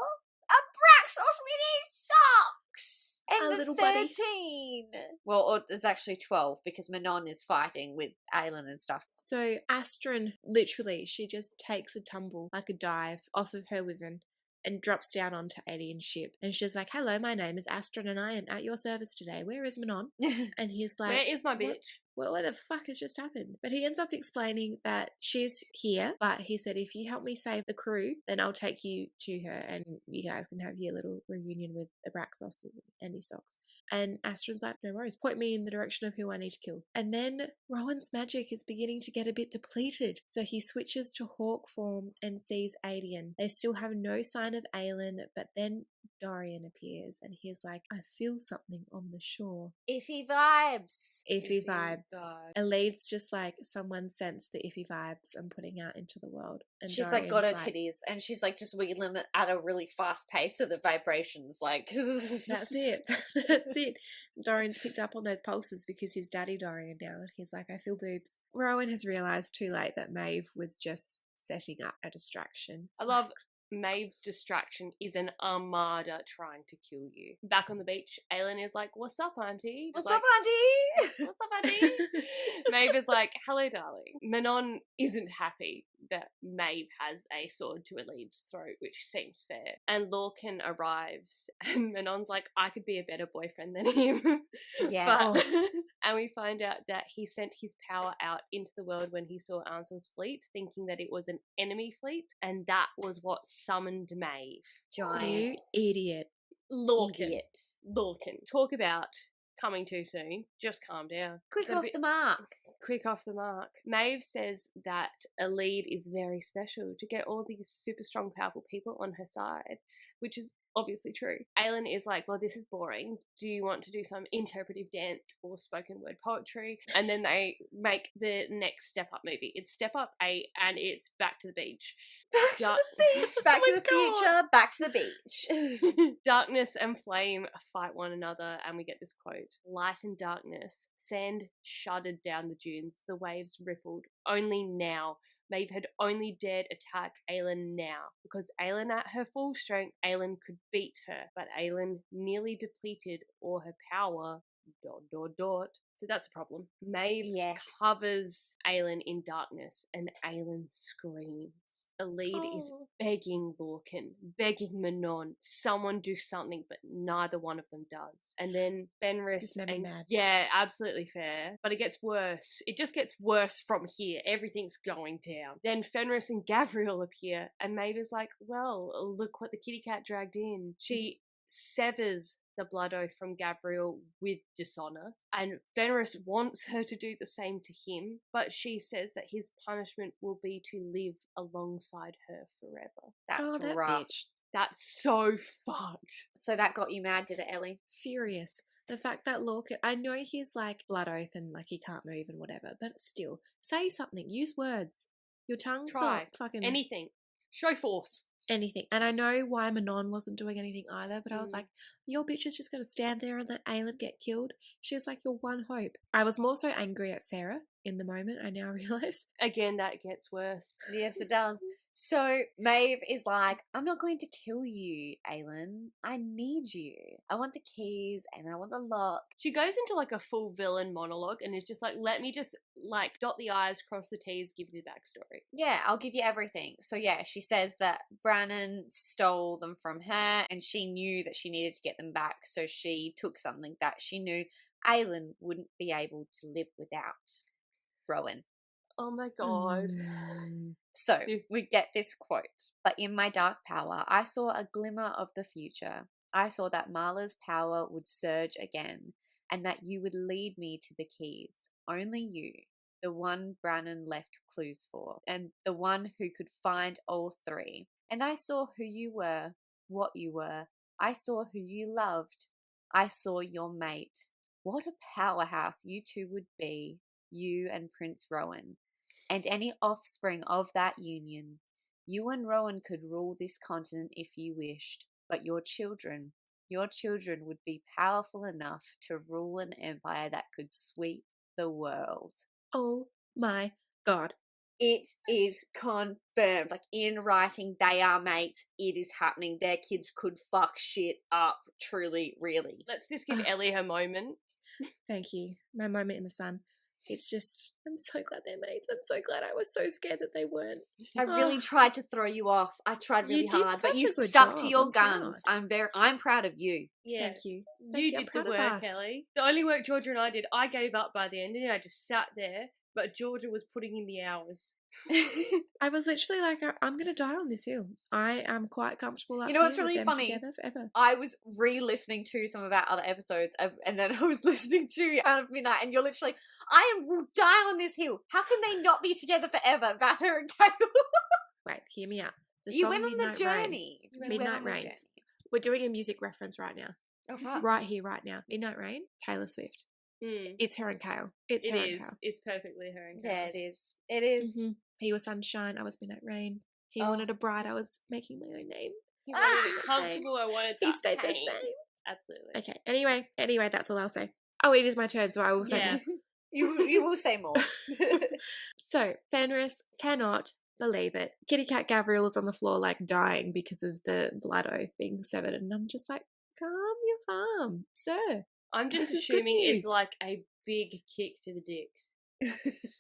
Abraxos with his socks! And Our little 13. buddy. Well, or it's actually 12 because Manon is fighting with Aylin and stuff. So Astrid, literally, she just takes a tumble, like a dive, off of her wyvern and drops down onto Adian's ship. And she's like, hello, my name is Astrid and I am at your service today. Where is Manon? And he's like, where is my bitch? What the fuck has just happened? But he ends up explaining that she's here, but he said, if you help me save the crew, then I'll take you to her and you guys can have your little reunion with Abraxos and his socks. And Astrid's like, no worries, point me in the direction of who I need to kill. And then Rowan's magic is beginning to get a bit depleted. So he switches to hawk form and sees Adian. They still have no sign of Aylin, but then Dorian appears and he's like, I feel something on the shore. Iffy vibes. Iffy vibes. Elides just like, someone sensed the iffy vibes I'm putting out into the world. And she's Dorian's like got her titties and she's like just wiggling them at a really fast pace so the vibrations like that's it. That's it. Dorian's picked up on those pulses because he's daddy Dorian now and he's like, I feel boobs. Rowan has realised too late that Maeve was just setting up a distraction. I love Maeve's distraction is an armada trying to kill you. Back on the beach, Aylin is like, what's up, auntie? What's up, auntie? What's up, auntie? Maeve is like, hello, darling. Manon isn't happy that Maeve has a sword to Elides' throat, which seems fair. And Lorcan arrives, and Manon's like, I could be a better boyfriend than him. Yeah. And we find out that he sent his power out into the world when he saw Ansel's fleet, thinking that it was an enemy fleet, and that was what summoned Maeve. You idiot. Lorcan. Talk about coming too soon. Just calm down. Quick off the mark. Maeve says that Elide is very special to get all these super strong, powerful people on her side, which is obviously true. Aylin is like, well, this is boring. Do you want to do some interpretive dance or spoken word poetry? And then they make the next Step Up movie. It's Step Up 8 and it's Back to the Beach. Back to the beach. Back to the future. Back to the beach. Darkness and flame fight one another, and we get this quote. Light and darkness. Sand shuddered down the dunes. The waves rippled. Only now. Maeve had only dared attack Aylin now, because Aylin at her full strength, Aylin could beat her, but Aylin nearly depleted all her power, ... So that's a problem. Maeve Yeah. covers Aelin in darkness and Aelin screams. Elide is begging Lorcan, begging Manon, someone do something, but neither one of them does. And then Fenris This made me mad. yeah, absolutely fair. But it gets worse. It just gets worse from here. Everything's going down. Then Fenris and Gavriel appear, and Maeve is like, well, look what the kitty cat dragged in. She severs the blood oath from Gavriel with dishonor, and Fenris wants her to do the same to him, but she says that his punishment will be to live alongside her forever. That's that rough. bitch. That's so fucked. So that got you mad, did it, Ellie? Furious. The fact that Lorcan, I know he's like blood oath and like he can't move and whatever, but still, say something. Use words. Your tongue's Try. not fucking Anything. Show force. anything. And I know why Manon wasn't doing anything either, but I was like, your bitch is just going to stand there and let Aelin get killed. She's like your one hope. I was more so angry at Sarah in the moment, I now realise. Again, that gets worse. Yes, it does. So Maeve is like, I'm not going to kill you, Aelin. I need you. I want the keys and I want the lock. She goes into like a full villain monologue and is just like, let me just like dot the I's, cross the T's, give you the backstory. Yeah, I'll give you everything. So yeah, she says that Brannon stole them from her and she knew that she needed to get them back. So she took something that she knew Aelin wouldn't be able to live without. Rowan. Oh my god. So we get this quote. But in my dark power, I saw a glimmer of the future. I saw that Marla's power would surge again and that you would lead me to the keys. Only you, the one Brannon left clues for, and the one who could find all three. And I saw who you were, what you were. I saw who you loved. I saw your mate. What a powerhouse you two would be, you and Prince Rowan, and any offspring of that union. You and Rowan could rule this continent if you wished, but your children would be powerful enough to rule an empire that could sweep the world. Oh my god. It is confirmed. Like, in writing, they are mates. It is happening. Their kids could fuck shit up. Truly, really. Let's just give Ellie her moment. Thank you. My moment in the sun. It's just, I'm so glad they're mates. I'm so glad. I was so scared that they weren't. I really tried to throw you off. I tried really You did hard, but such you a good stuck to job. your I'm guns. proud. I'm proud of you. Yeah. Thank you. Thank You I'm did the proud of work, us. Ellie. The only work Georgia and I did, I gave up by the end and I just sat there, but Georgia was putting in the hours. I was literally like, I'm going to die on this hill. I am quite comfortable up You know what's here with really them funny? together forever. I was re-listening to some of our other episodes, and then I was listening to Out of Midnight, and you're literally, will die on this hill. How can they not be together forever? About her and Kale. Wait, hear me out. The You song went on the Midnight journey. Rain. Midnight Rains. We're doing a music reference right now. Oh, fuck. Right here, right now. Midnight Rain, Taylor Swift. It's her and Kale. It's her and Kale. It's perfectly her and Kale. Yeah, it is. It is. Mm-hmm. He was sunshine, I was midnight rain. He wanted a bride, I was making my own name. He wanted to be comfortable, I wanted that He stayed the pain. same. Absolutely. Okay, anyway, that's all I'll say. Oh, it is my turn, so I will say more. You will say more. So, Fenris cannot believe it. Kitty Cat Gavriel is on the floor, like, dying because of the blood oath being severed, and I'm just like, calm your farm, sir. I'm just This is good assuming it's news. like a big kick to the dicks.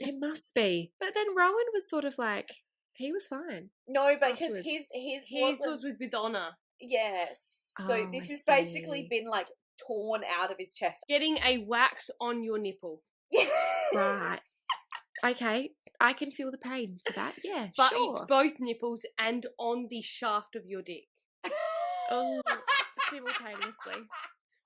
It must be. But then Rowan was sort of like, he was fine. No, because Afterwards. his His wasn't. was with honour. Yes. So Oh, this I has basically see. been like torn out of his chest. Getting a wax on your nipple. Right. Okay, I can feel the pain for that, yeah, But sure. it's both nipples and on the shaft of your dick. Oh, simultaneously.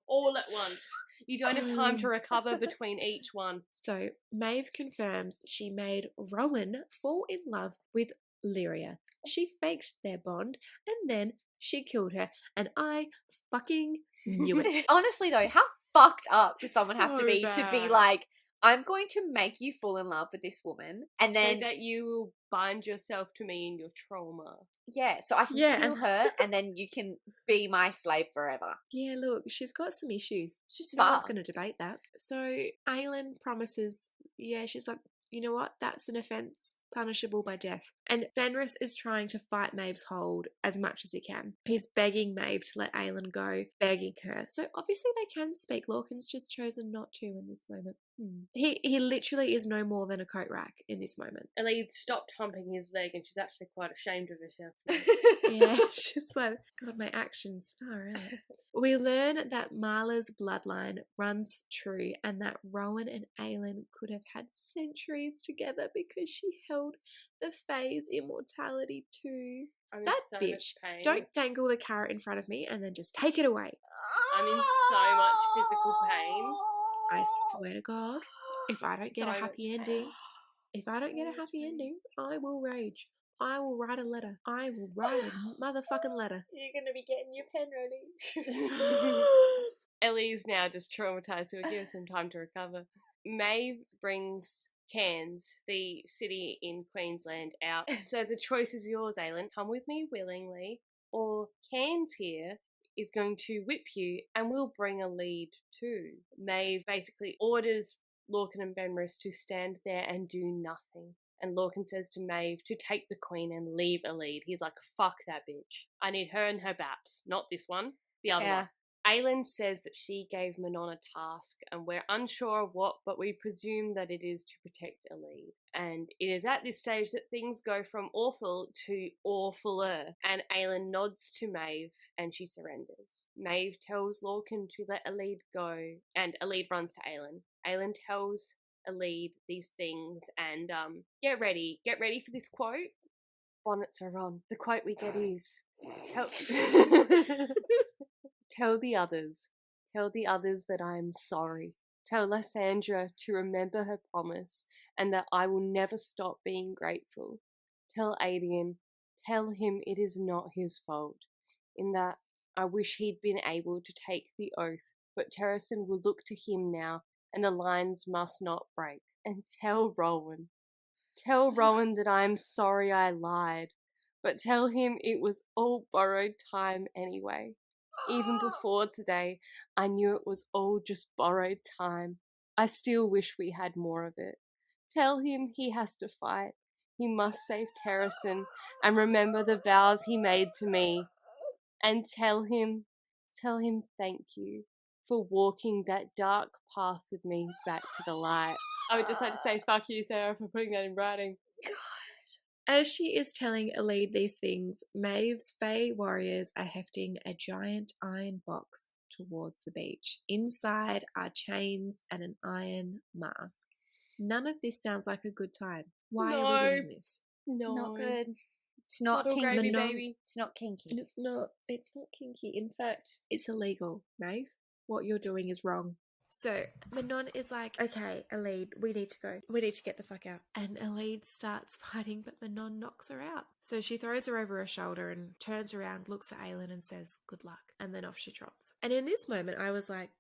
All at once. You don't have time to recover between each one. So, Maeve confirms she made Rowan fall in love with Lyria. She faked their bond, and then she killed her, and I fucking knew it. Honestly though, how fucked up does someone have to So be bad. like, I'm going to make you fall in love with this woman, and So then that you will bind yourself to me in your trauma. so I can Yeah, kill and- her, and then you can be my slave forever. Yeah, look, she's got some issues. She's No one's fucked. going to debate that. So, Aelin promises, she's like, you know what, that's an offence, punishable by death. And Fenris is trying to fight Maeve's hold as much as he can. He's begging Maeve to let Aelin go, begging her. So obviously they can speak. Lorcan's just chosen not to in this moment. He literally is no more than a coat rack in this moment. Elides stopped humping his leg and she's actually quite ashamed of herself. Yeah, she's like, God, my actions, far out. We learn that Marla's bloodline runs true and that Rowan and Aelin could have had centuries together because she held the Fae's immortality too. I'm in That so bitch. much pain. Don't dangle the carrot in front of me and then just take it away. I'm in so much physical pain. I swear to God, if I don't get a So happy much ending, pain. if I don't get a happy ending, I will rage. I will write a letter. I will write a motherfucking letter. You're going to be getting your pen ready. Ellie's now just traumatized, so we'll give her some time to recover. Maeve brings Cairns, the city in Queensland, out. So the choice is yours, Aelin. Come with me willingly, or Cairns here is going to whip you and we'll bring a lead too. Maeve basically orders Lorcan and Benris to stand there and do nothing. And Lorcan says to Maeve to take the queen and leave a lead. He's like, fuck that bitch. I need her and her baps. Not this one, the other one. Aelin says that she gave Manon a task, and we're unsure of what, but we presume that it is to protect Elide. And it is at this stage that things go from awful to awfuler, and Aelin nods to Maeve, and she surrenders. Maeve tells Lorcan to let Elide go, and Elide runs to Aelin. Aelin tells Elide these things, and get ready for this quote. Bonnets are on. The quote we get is, Tell the others that I am sorry. Tell Lysandra to remember her promise and that I will never stop being grateful. Tell Adrian, tell him it is not his fault, in that I wish he'd been able to take the oath, but Terrason will look to him now and the lines must not break. And tell Rowan that I am sorry I lied, but tell him it was all borrowed time anyway. Even before today, I knew it was all just borrowed time. I still wish we had more of it. Tell him he has to fight. He must save Terrason and remember the vows he made to me. And tell him thank you for walking that dark path with me back to the light. I would just like to say fuck you, Sarah, for putting that in writing. As she is telling Elide these things, Maeve's Fae warriors are hefting a giant iron box towards the beach. Inside are chains and an iron mask. None of this sounds like a good time. Why are we doing this? No. Not good. It's not Little kinky, gravy, Manon- baby. It's not kinky. It's not kinky. In fact, it's illegal, Maeve. What you're doing is wrong. So Manon is like, okay, Elide, we need to go. We need to get the fuck out. And Elide starts fighting, but Manon knocks her out. So she throws her over her shoulder and turns around, looks at Aelin and says, good luck. And then off she trots. And in this moment, I was like,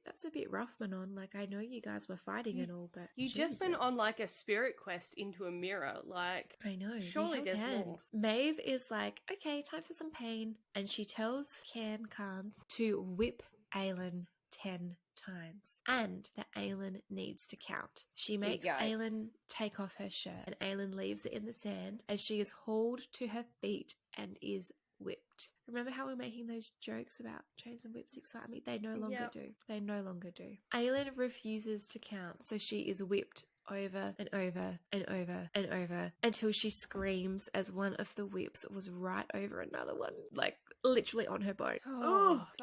that's a bit rough, Manon. Like, I know you guys were fighting and all, but You just went on like a spirit quest into a mirror. Like, I know. surely there's more. Maeve is like, okay, time for some pain. And she tells Carns to whip Aelin 10 times, and that Aelin needs to count. She makes Aelin take off her shirt, and Aelin leaves it in the sand as she is hauled to her feet and is whipped. Remember how we're making those jokes about chains and whips excite me? They no longer do. They no longer do. Aelin refuses to count, so she is whipped over and over and over and over until she screams as one of the whips was right over another one, like literally on her bone.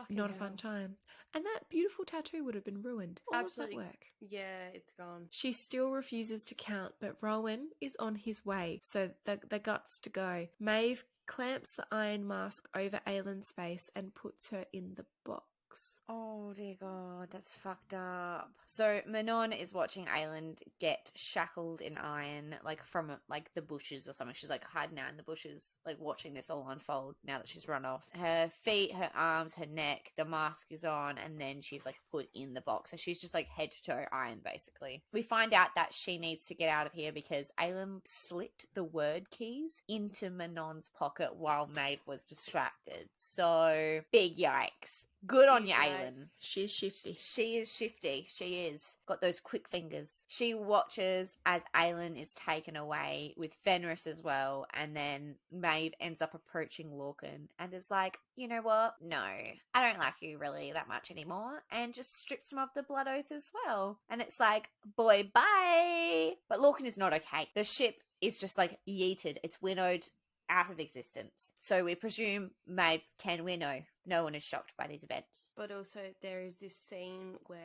Not a fun time. And that beautiful tattoo would have been ruined. All Absolutely. of that work. Yeah, it's gone. She still refuses to count, but Rowan is on his way, so the guts to go. Maeve clamps the iron mask over Aelin's face and puts her in the box. Oh dear God, that's fucked up. So Manon is watching Aelin get shackled in iron, like from like the bushes or something. She's like hiding out in the bushes, like watching this all unfold now that she's run off. Her feet, her arms, her neck, the mask is on, and then she's like put in the box. So she's just like head to toe iron basically. We find out that she needs to get out of here because Aelin slipped the word keys into Manon's pocket while Maeve was distracted. So big yikes. Good on you, Yikes. Aelin. She's shifty. She is shifty. She is. Got those quick fingers. She watches as Aelin is taken away with Fenris as well, and then Maeve ends up approaching Lorcan and is like, you know what? No, I don't like you really that much anymore, and just strips him of the blood oath as well. And it's like, boy, bye. But Lorcan is not okay. The ship is just like yeeted. It's winnowed out of existence. So we presume Maeve can winnow. No one is shocked by these events. But also, there is this scene where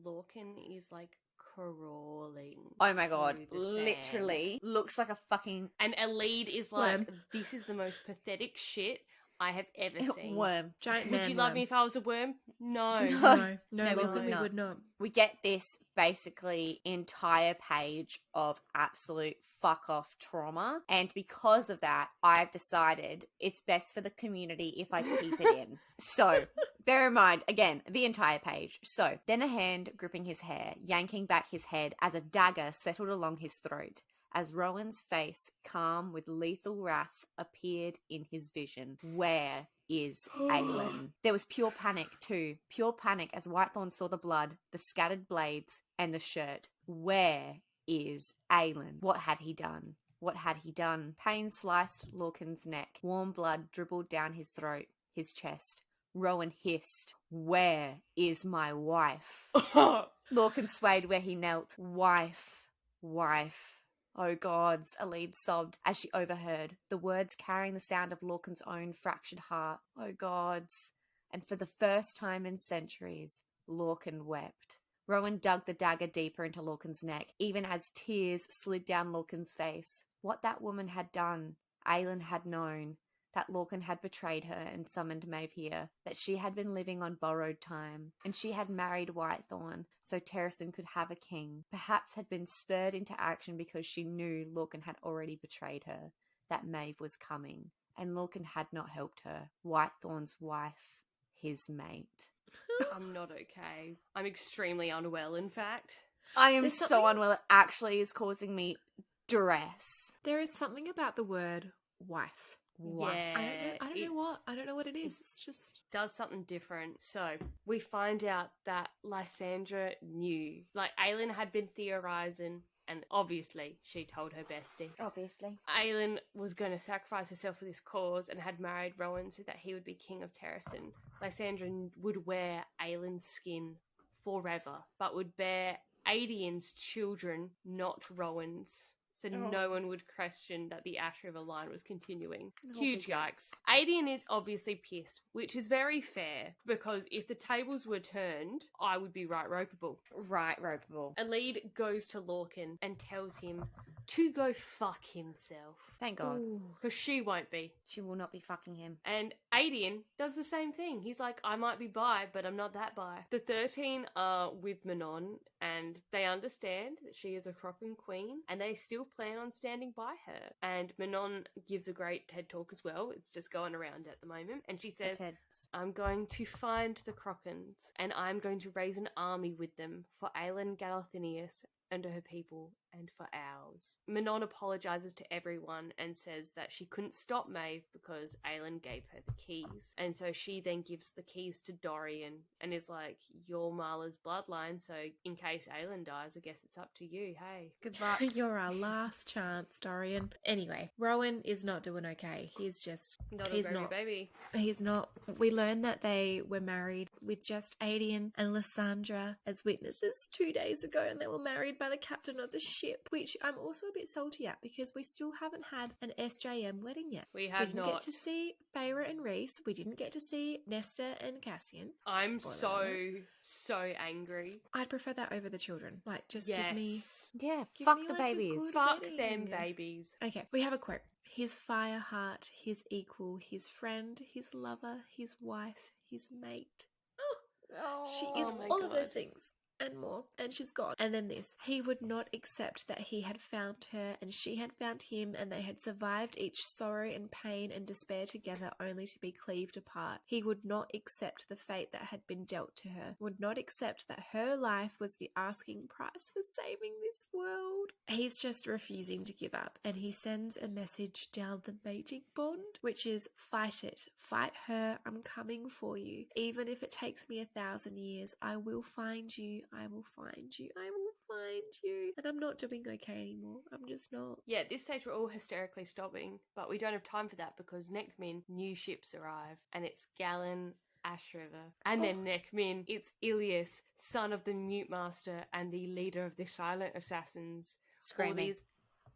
Lorcan is like crawling. Oh my god, through the literally sand. looks like a fucking And Elide is like, Worm. this is the most pathetic shit I have ever seen. worm. Giant Would man you love worm. me if I was a worm? No. No, No, no, we Lorcan, would we not. would not. We get this basically entire page of absolute fuck off trauma. And because of that, I've decided it's best for the community if I keep it in. So, bear in mind, again, the entire page. So, then a hand gripping his hair, yanking back his head as a dagger settled along his throat. As Rowan's face, calm with lethal wrath, appeared in his vision. Where is Aelin? There was pure panic too. Pure panic as Whitethorn saw the blood, the scattered blades, and the shirt. Where is Aelin? What had he done? What had he done? Pain sliced Lorcan's neck. Warm blood dribbled down his throat, his chest. Rowan hissed, "Where is my wife?" Lorcan swayed where he knelt. Wife, wife. Oh gods, Elide sobbed as she overheard, the words carrying the sound of Lorcan's own fractured heart. Oh gods. And for the first time in centuries, Lorcan wept. Rowan dug the dagger deeper into Lorcan's neck, even as tears slid down Lorcan's face. What that woman had done, Aelin had known. That Lorcan had betrayed her and summoned Maeve here, that she had been living on borrowed time, and she had married Whitethorn so Terrasen could have a king, perhaps had been spurred into action because she knew Lorcan had already betrayed her, that Maeve was coming, and Lorcan had not helped her, Whitethorn's wife, his mate. I'm not okay. I'm extremely unwell, in fact. I am There's so something- unwell, it actually is causing me duress. There is something about the word wife. Wife. Yeah. I don't know what. I don't know what it is. It's just Does something different. So we find out that Lysandra knew. Like, Aelin had been theorizing, and obviously she told her bestie. Obviously. Aelin was going to sacrifice herself for this cause and had married Rowan so that he would be king of Terrasen. Lysandra would wear Aelin's skin forever, but would bear Adian's children, not Rowan's. So no one would question that the Ash River line was continuing. Oh, Huge big yikes. Adian is obviously pissed, which is very fair, because if the tables were turned, I would be right ropeable. Right, ropeable. Elide goes to Lorcan and tells him to go fuck himself. Thank God. ooh. Because she won't be. She will not be fucking him. And Adian does the same thing. He's like, I might be bi, but I'm not that bi. The 13 are with Manon, and they understand that she is a Crocken queen, and they still plan on standing by her. And Manon gives a great TED talk as well. It's just going around at the moment. And she says, I'm going to find the Crockens, and I'm going to raise an army with them for Aelin Galathinius and her people, and for ours. Manon apologizes to everyone and says that she couldn't stop Maeve because Aelin gave her the keys. And so she then gives the keys to Dorian and is like, you're Marla's bloodline, so in case Aelin dies, I guess it's up to you. Hey, good luck. You're our last chance, Dorian. Anyway, Rowan is not doing okay. He's just Not he's a very not. baby. He's not. We learned that they were married with just Adian and Lysandra as witnesses 2 days ago, and they were married by the captain of the ship, which I'm also a bit salty at because we still haven't had an SJM wedding yet. We have didn't not. get to see Feyre and Rhys. We didn't get to see Nesta and Cassian. I'm Spoiler alert. so angry. I'd prefer that over the children. Like, just Yes. give me... Yeah, Give fuck me, the like, a babies. good- Fuck wedding. them babies. Okay, we have a quote. His fire heart, his equal, his friend, his lover, his wife, his mate. Oh, she is Oh my all of those God. things. and more, and she's gone. And then this. He would not accept that he had found her and she had found him, and they had survived each sorrow and pain and despair together, only to be cleaved apart. He would not accept the fate that had been dealt to her, would not accept that her life was the asking price for saving this world. He's just refusing to give up, and he sends a message down the mating bond, which is, fight it, fight her, I'm coming for you. Even if it takes me 1,000 years, I will find you, I will find you, I will find you. And I'm not doing okay anymore. I'm just not. Yeah, at this stage we're all hysterically stopping, but we don't have time for that because next min, new ships arrive, and it's Galen, Ash River. And then next min, it's Ilias, son of the Mute Master and the leader of the Silent Assassins. Screaming. All these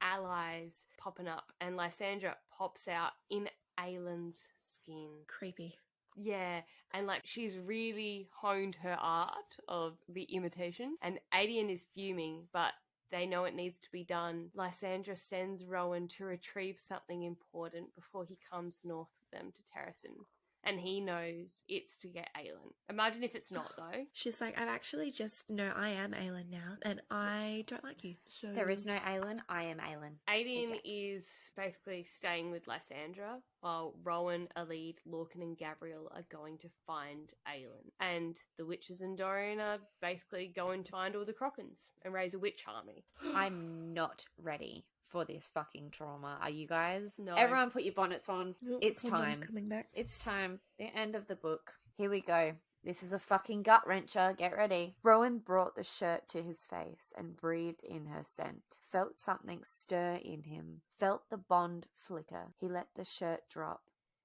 allies popping up, and Lysandra pops out in Aylin's skin. Creepy. Yeah, and like she's really honed her art of the imitation, and Adian is fuming, but they know it needs to be done. Lysandra sends Rowan to retrieve something important before he comes north with them to Terrasen. And he knows it's to get Aelin. Imagine if it's not, though. She's like, I am Aelin now, and I don't like you. So There is no Aelin, I am Aelin. Aiden is basically staying with Lysandra, while Rowan, Elide, Lorcan and Gabriel are going to find Aelin. And the witches and Dorian are basically going to find all the Crocans and raise a witch army. I'm not ready for this fucking trauma. Are you guys? No. Everyone put your bonnets on. It's Someone's time. coming back. It's time. The end of the book. Here we go. This is a fucking gut wrencher. Get ready. Rowan brought the shirt to his face and breathed in her scent. Felt something stir in him. Felt the bond flicker. He let the shirt drop.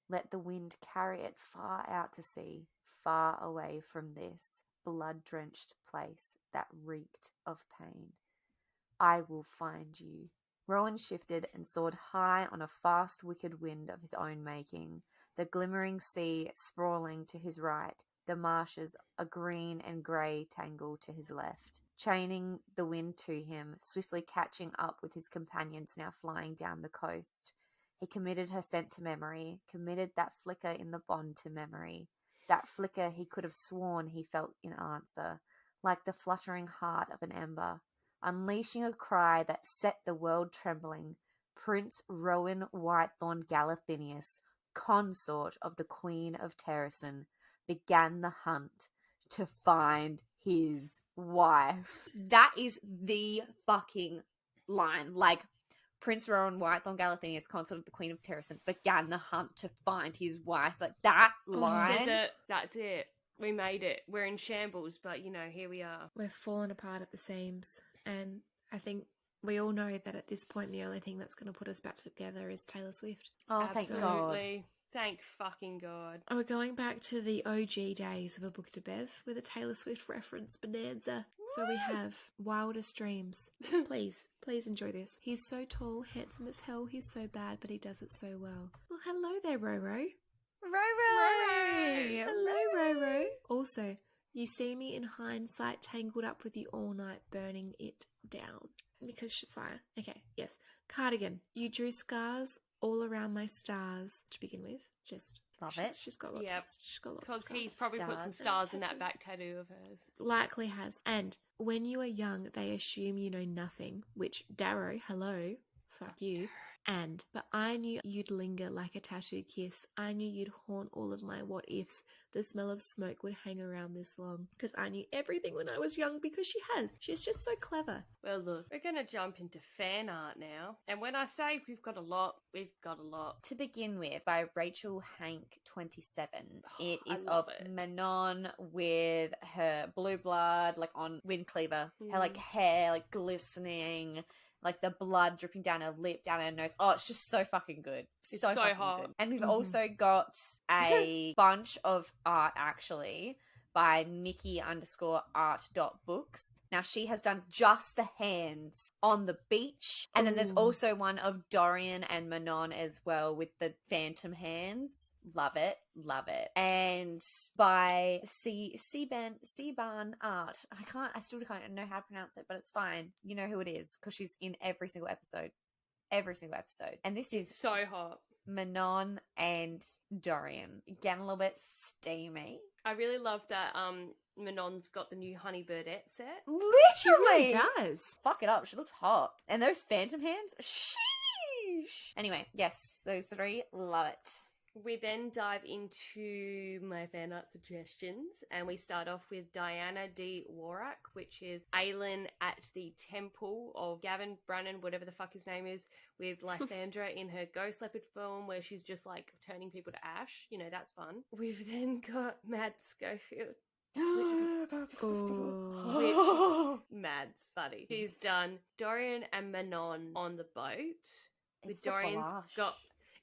Let the wind carry it far out to sea, far away from this blood-drenched place that reeked of pain. I will find you. Rowan shifted and soared high on a fast, wicked wind of his own making, the glimmering sea sprawling to his right, the marshes a green and grey tangle to his left. Chaining the wind to him, swiftly catching up with his companions now flying down the coast. He committed her scent to memory, committed that flicker in the bond to memory. That flicker he could have sworn he felt in answer, like the fluttering heart of an ember. Unleashing a cry that set the world trembling, Prince Rowan Whitethorn Galathinius, consort of the Queen of Terrasen, began the hunt to find his wife. That is the fucking line. Like, Prince Rowan Whitethorn Galathinius, consort of the Queen of Terrasen, began the hunt to find his wife. Like, that line. That's it. We made it. We're in shambles, but, you know, here we are. We're falling apart at the seams. And I think we all know that at this point, the only thing that's going to put us back together is Taylor Swift. Oh, thank God. Absolutely. Thank fucking God. We're going back to the OG days of A Book to Bev with a Taylor Swift reference bonanza. So we have Wildest Dreams. Please enjoy this. He's so tall, handsome as hell, he's so bad, but he does it so well. Well, hello there, Roro. Roro! Hello, Roro. Also, you see me in hindsight tangled up with you all night, burning it down. Because fire. Okay, yes. Cardigan, you drew scars all around my stars to begin with. Love it. She's got lots Yep. of scars. Because he's probably put some Stars. stars in that back tattoo of hers. Likely has. And when you are young, they assume you know nothing, which, Darrow, hello, fuck you. But I knew you'd linger like a tattoo kiss. I knew you'd haunt all of my what ifs. The smell of smoke would hang around this long. Because I knew everything when I was young, because she has. She's just so clever. Well, look, we're going to jump into fan art now. And when I say we've got a lot, we've got a lot. To begin with, by Rachel Hank 27. It I is love of it. Manon with her blue blood, like on wind cleaver. Her like hair like glistening, like the blood dripping down her lip, down her nose. Oh, it's just so fucking good. It's so so fucking hot. good. And we've also got a bunch of art actually by Mickey_art.books. Now she has done just the hands on the beach. And then there's also one of Dorian and Manon as well with the phantom hands. Love it. Love it. And by Cebanart. I still can't know how to pronounce it, but it's fine. You know who it is because she's in every single episode. Every single episode. And this is So hot. Manon and Dorian. Getting a little bit steamy. I really love that Manon's got the new Honey Birdette set. She really Literally. does. Fuck it up. She looks hot. And those phantom hands. Sheesh. Anyway, yes, those three. Love it. We then dive into my fan art suggestions, and we start off with Dianadworak, which is Aelin at the temple of Gavin Brannan, whatever the fuck his name is, with Lysandra in her ghost leopard form, where she's just like turning people to ash. You know, that's fun. We've then got Madscofield. Mads, buddy. She's done Dorian and Manon on the boat. With Dorian's got...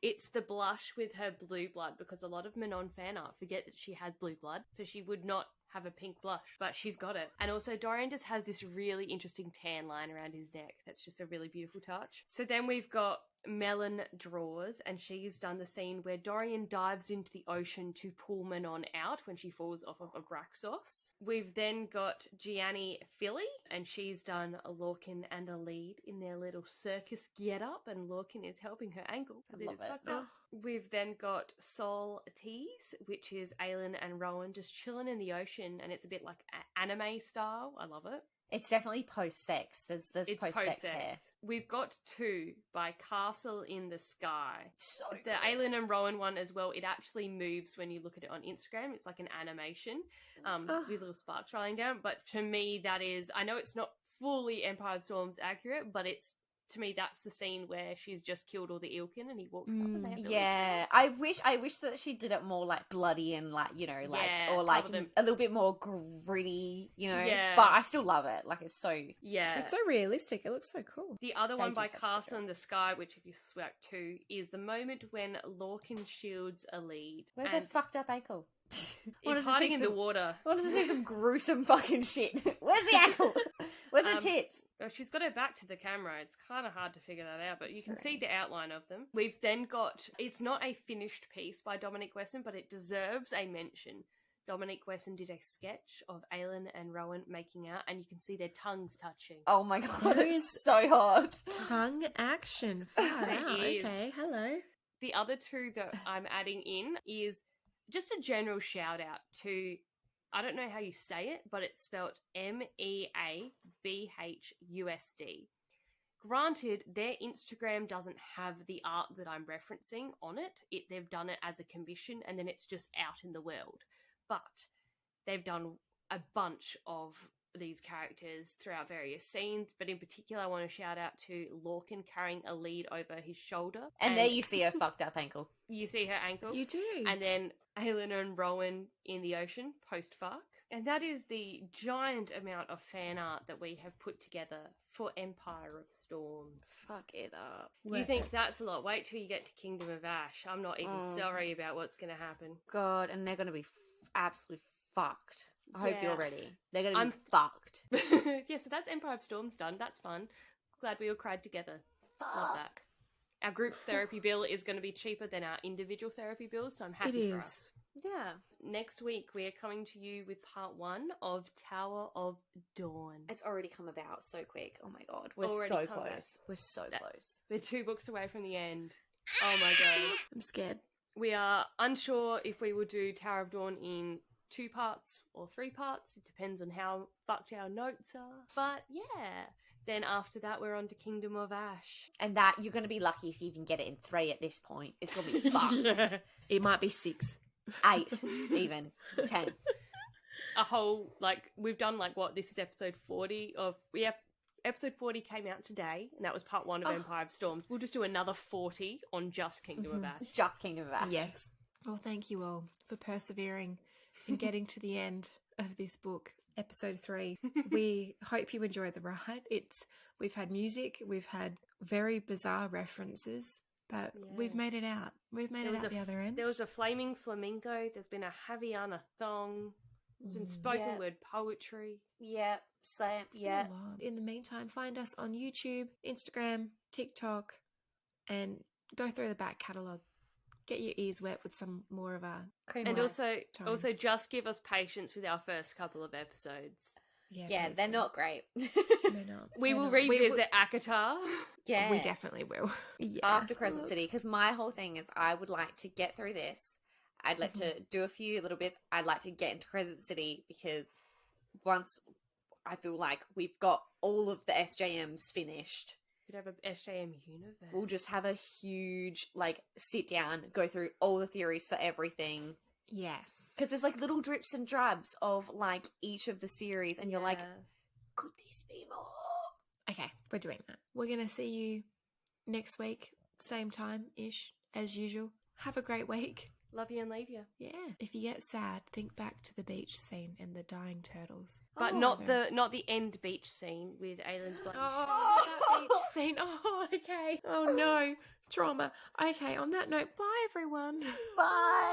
It's the blush with her blue blood, because a lot of Manon fan art forget that she has blue blood, so she would not have a pink blush, but she's got it. And also Dorian just has this really interesting tan line around his neck. That's just a really beautiful touch. So then we've got Mellendraws, and she's done the scene where Dorian dives into the ocean to pull Manon out when she falls off of a Abraxos. We've then got Giannyfili, and she's done a Lorcan and a lead in their little circus get-up, and Lorcan is helping her ankle because it is fucked up. We've then got Sallteas, which is Aelin and Rowan just chilling in the ocean, and it's a bit like anime style. I love it. It's definitely post-sex. There's post-sex here. We've got two by Castle in the Sky. So the Aelin and Rowan one as well, it actually moves when you look at it on Instagram. It's like an animation with little sparks rolling down. But to me, that is... I know it's not fully Empire of Storms accurate, but it's... To me, that's the scene where she's just killed all the Ilkin and he walks up and they have to yeah, I wish that she did it more like bloody and like, you know, like, or like a little bit more gritty, you know. Yeah. But I still love it. Like, it's so... Yeah. It's so realistic. It looks so cool. The other one by Castle in the Sky, which if you swipe to, is the moment when Lorcan shields a lead. Where's that fucked up ankle? It's hiding in the water. I wanted to see some gruesome fucking shit. Where's the ankle? Where's the tits? Well, she's got her back to the camera. It's kind of hard to figure that out, but you can see the outline of them. We've then got... It's not a finished piece by Dominquewesson, but it deserves a mention. Dominquewesson did a sketch of Aelin and Rowan making out, and you can see their tongues touching. Oh my god, it's so hard. Tongue action. Far out. Okay, hello. The other two that I'm adding in is just a general shout out to... I don't know how you say it, but it's spelled MEABHUSD. Granted, their Instagram doesn't have the art that I'm referencing on it. They've done it as a commission, and then it's just out in the world. But they've done a bunch of these characters throughout various scenes, but in particular I want to shout out to Lorcan carrying a lead over his shoulder. And there you see her fucked up ankle. You see her ankle. You do. And then Aelin and Rowan in the ocean, post-fuck. And that is the giant amount of fan art that we have put together for Empire of Storms. Fuck it up. You think that's a lot? Wait till you get to Kingdom of Ash. I'm not even sorry about what's going to happen. God, and they're going to be absolutely fucked. I hope you're ready. They're going to be fucked. Yeah, so that's Empire of Storms done. That's fun. Glad we all cried together. Fuck. Love that. Our group therapy bill is going to be cheaper than our individual therapy bills, so I'm happy for us. Yeah. Next week, we are coming to you with part 1 of Tower of Dawn. It's already come about so quick. Oh my god. We're so close. We're so close. We're 2 books away from the end. Oh my god. I'm scared. We are unsure if we will do Tower of Dawn in 2 parts or 3 parts. It depends on how fucked our notes are. But yeah. Then after that, we're on to Kingdom of Ash. And that, you're going to be lucky if you even get it in 3 at this point. It's going to be fucked. Yeah. It might be 6. 8, even. 10. A whole, like, we've done, like, what? This is episode 40 of... Yeah, episode 40 came out today, and that was part 1 of Empire of Storms. We'll just do another 40 on just Kingdom of Ash. Just Kingdom of Ash. Yes. Well, thank you all for persevering and getting to the end of this book. Episode 3. We hope you enjoy the ride. We've had music, we've had very bizarre references, but we've made it out. We've made it out the other end. There was a flaming flamingo. There's been a Haviana thong. There's been spoken word poetry. Yeah, same. Yeah. In the meantime, find us on YouTube, Instagram, TikTok, and go through the back catalogue. Get your ears wet with some more of our and also just give us patience with our first couple of episodes. Yeah, they're not great. They're not. We will revisit Akatar. Yeah, we definitely will. After Crescent City, because my whole thing is I would like to get through this. I'd like to do a few little bits. I'd like to get into Crescent City because once I feel like we've got all of the SJMs finished, Could have a SJM universe. we'll just have a huge, like, sit down, go through all the theories for everything. Yes. Because there's, like, little drips and drabs of, like, each of the series, and you're like, could this be more? Okay, we're doing that. We're going to see you next week, same time-ish, as usual. Have a great week. Love you and leave you. Yeah. If you get sad, think back to the beach scene and the dying turtles. But not the end beach scene with Aylin's blood. Oh, that beach scene. Oh, okay. Oh, no. Trauma. Okay, on that note, bye, everyone. Bye!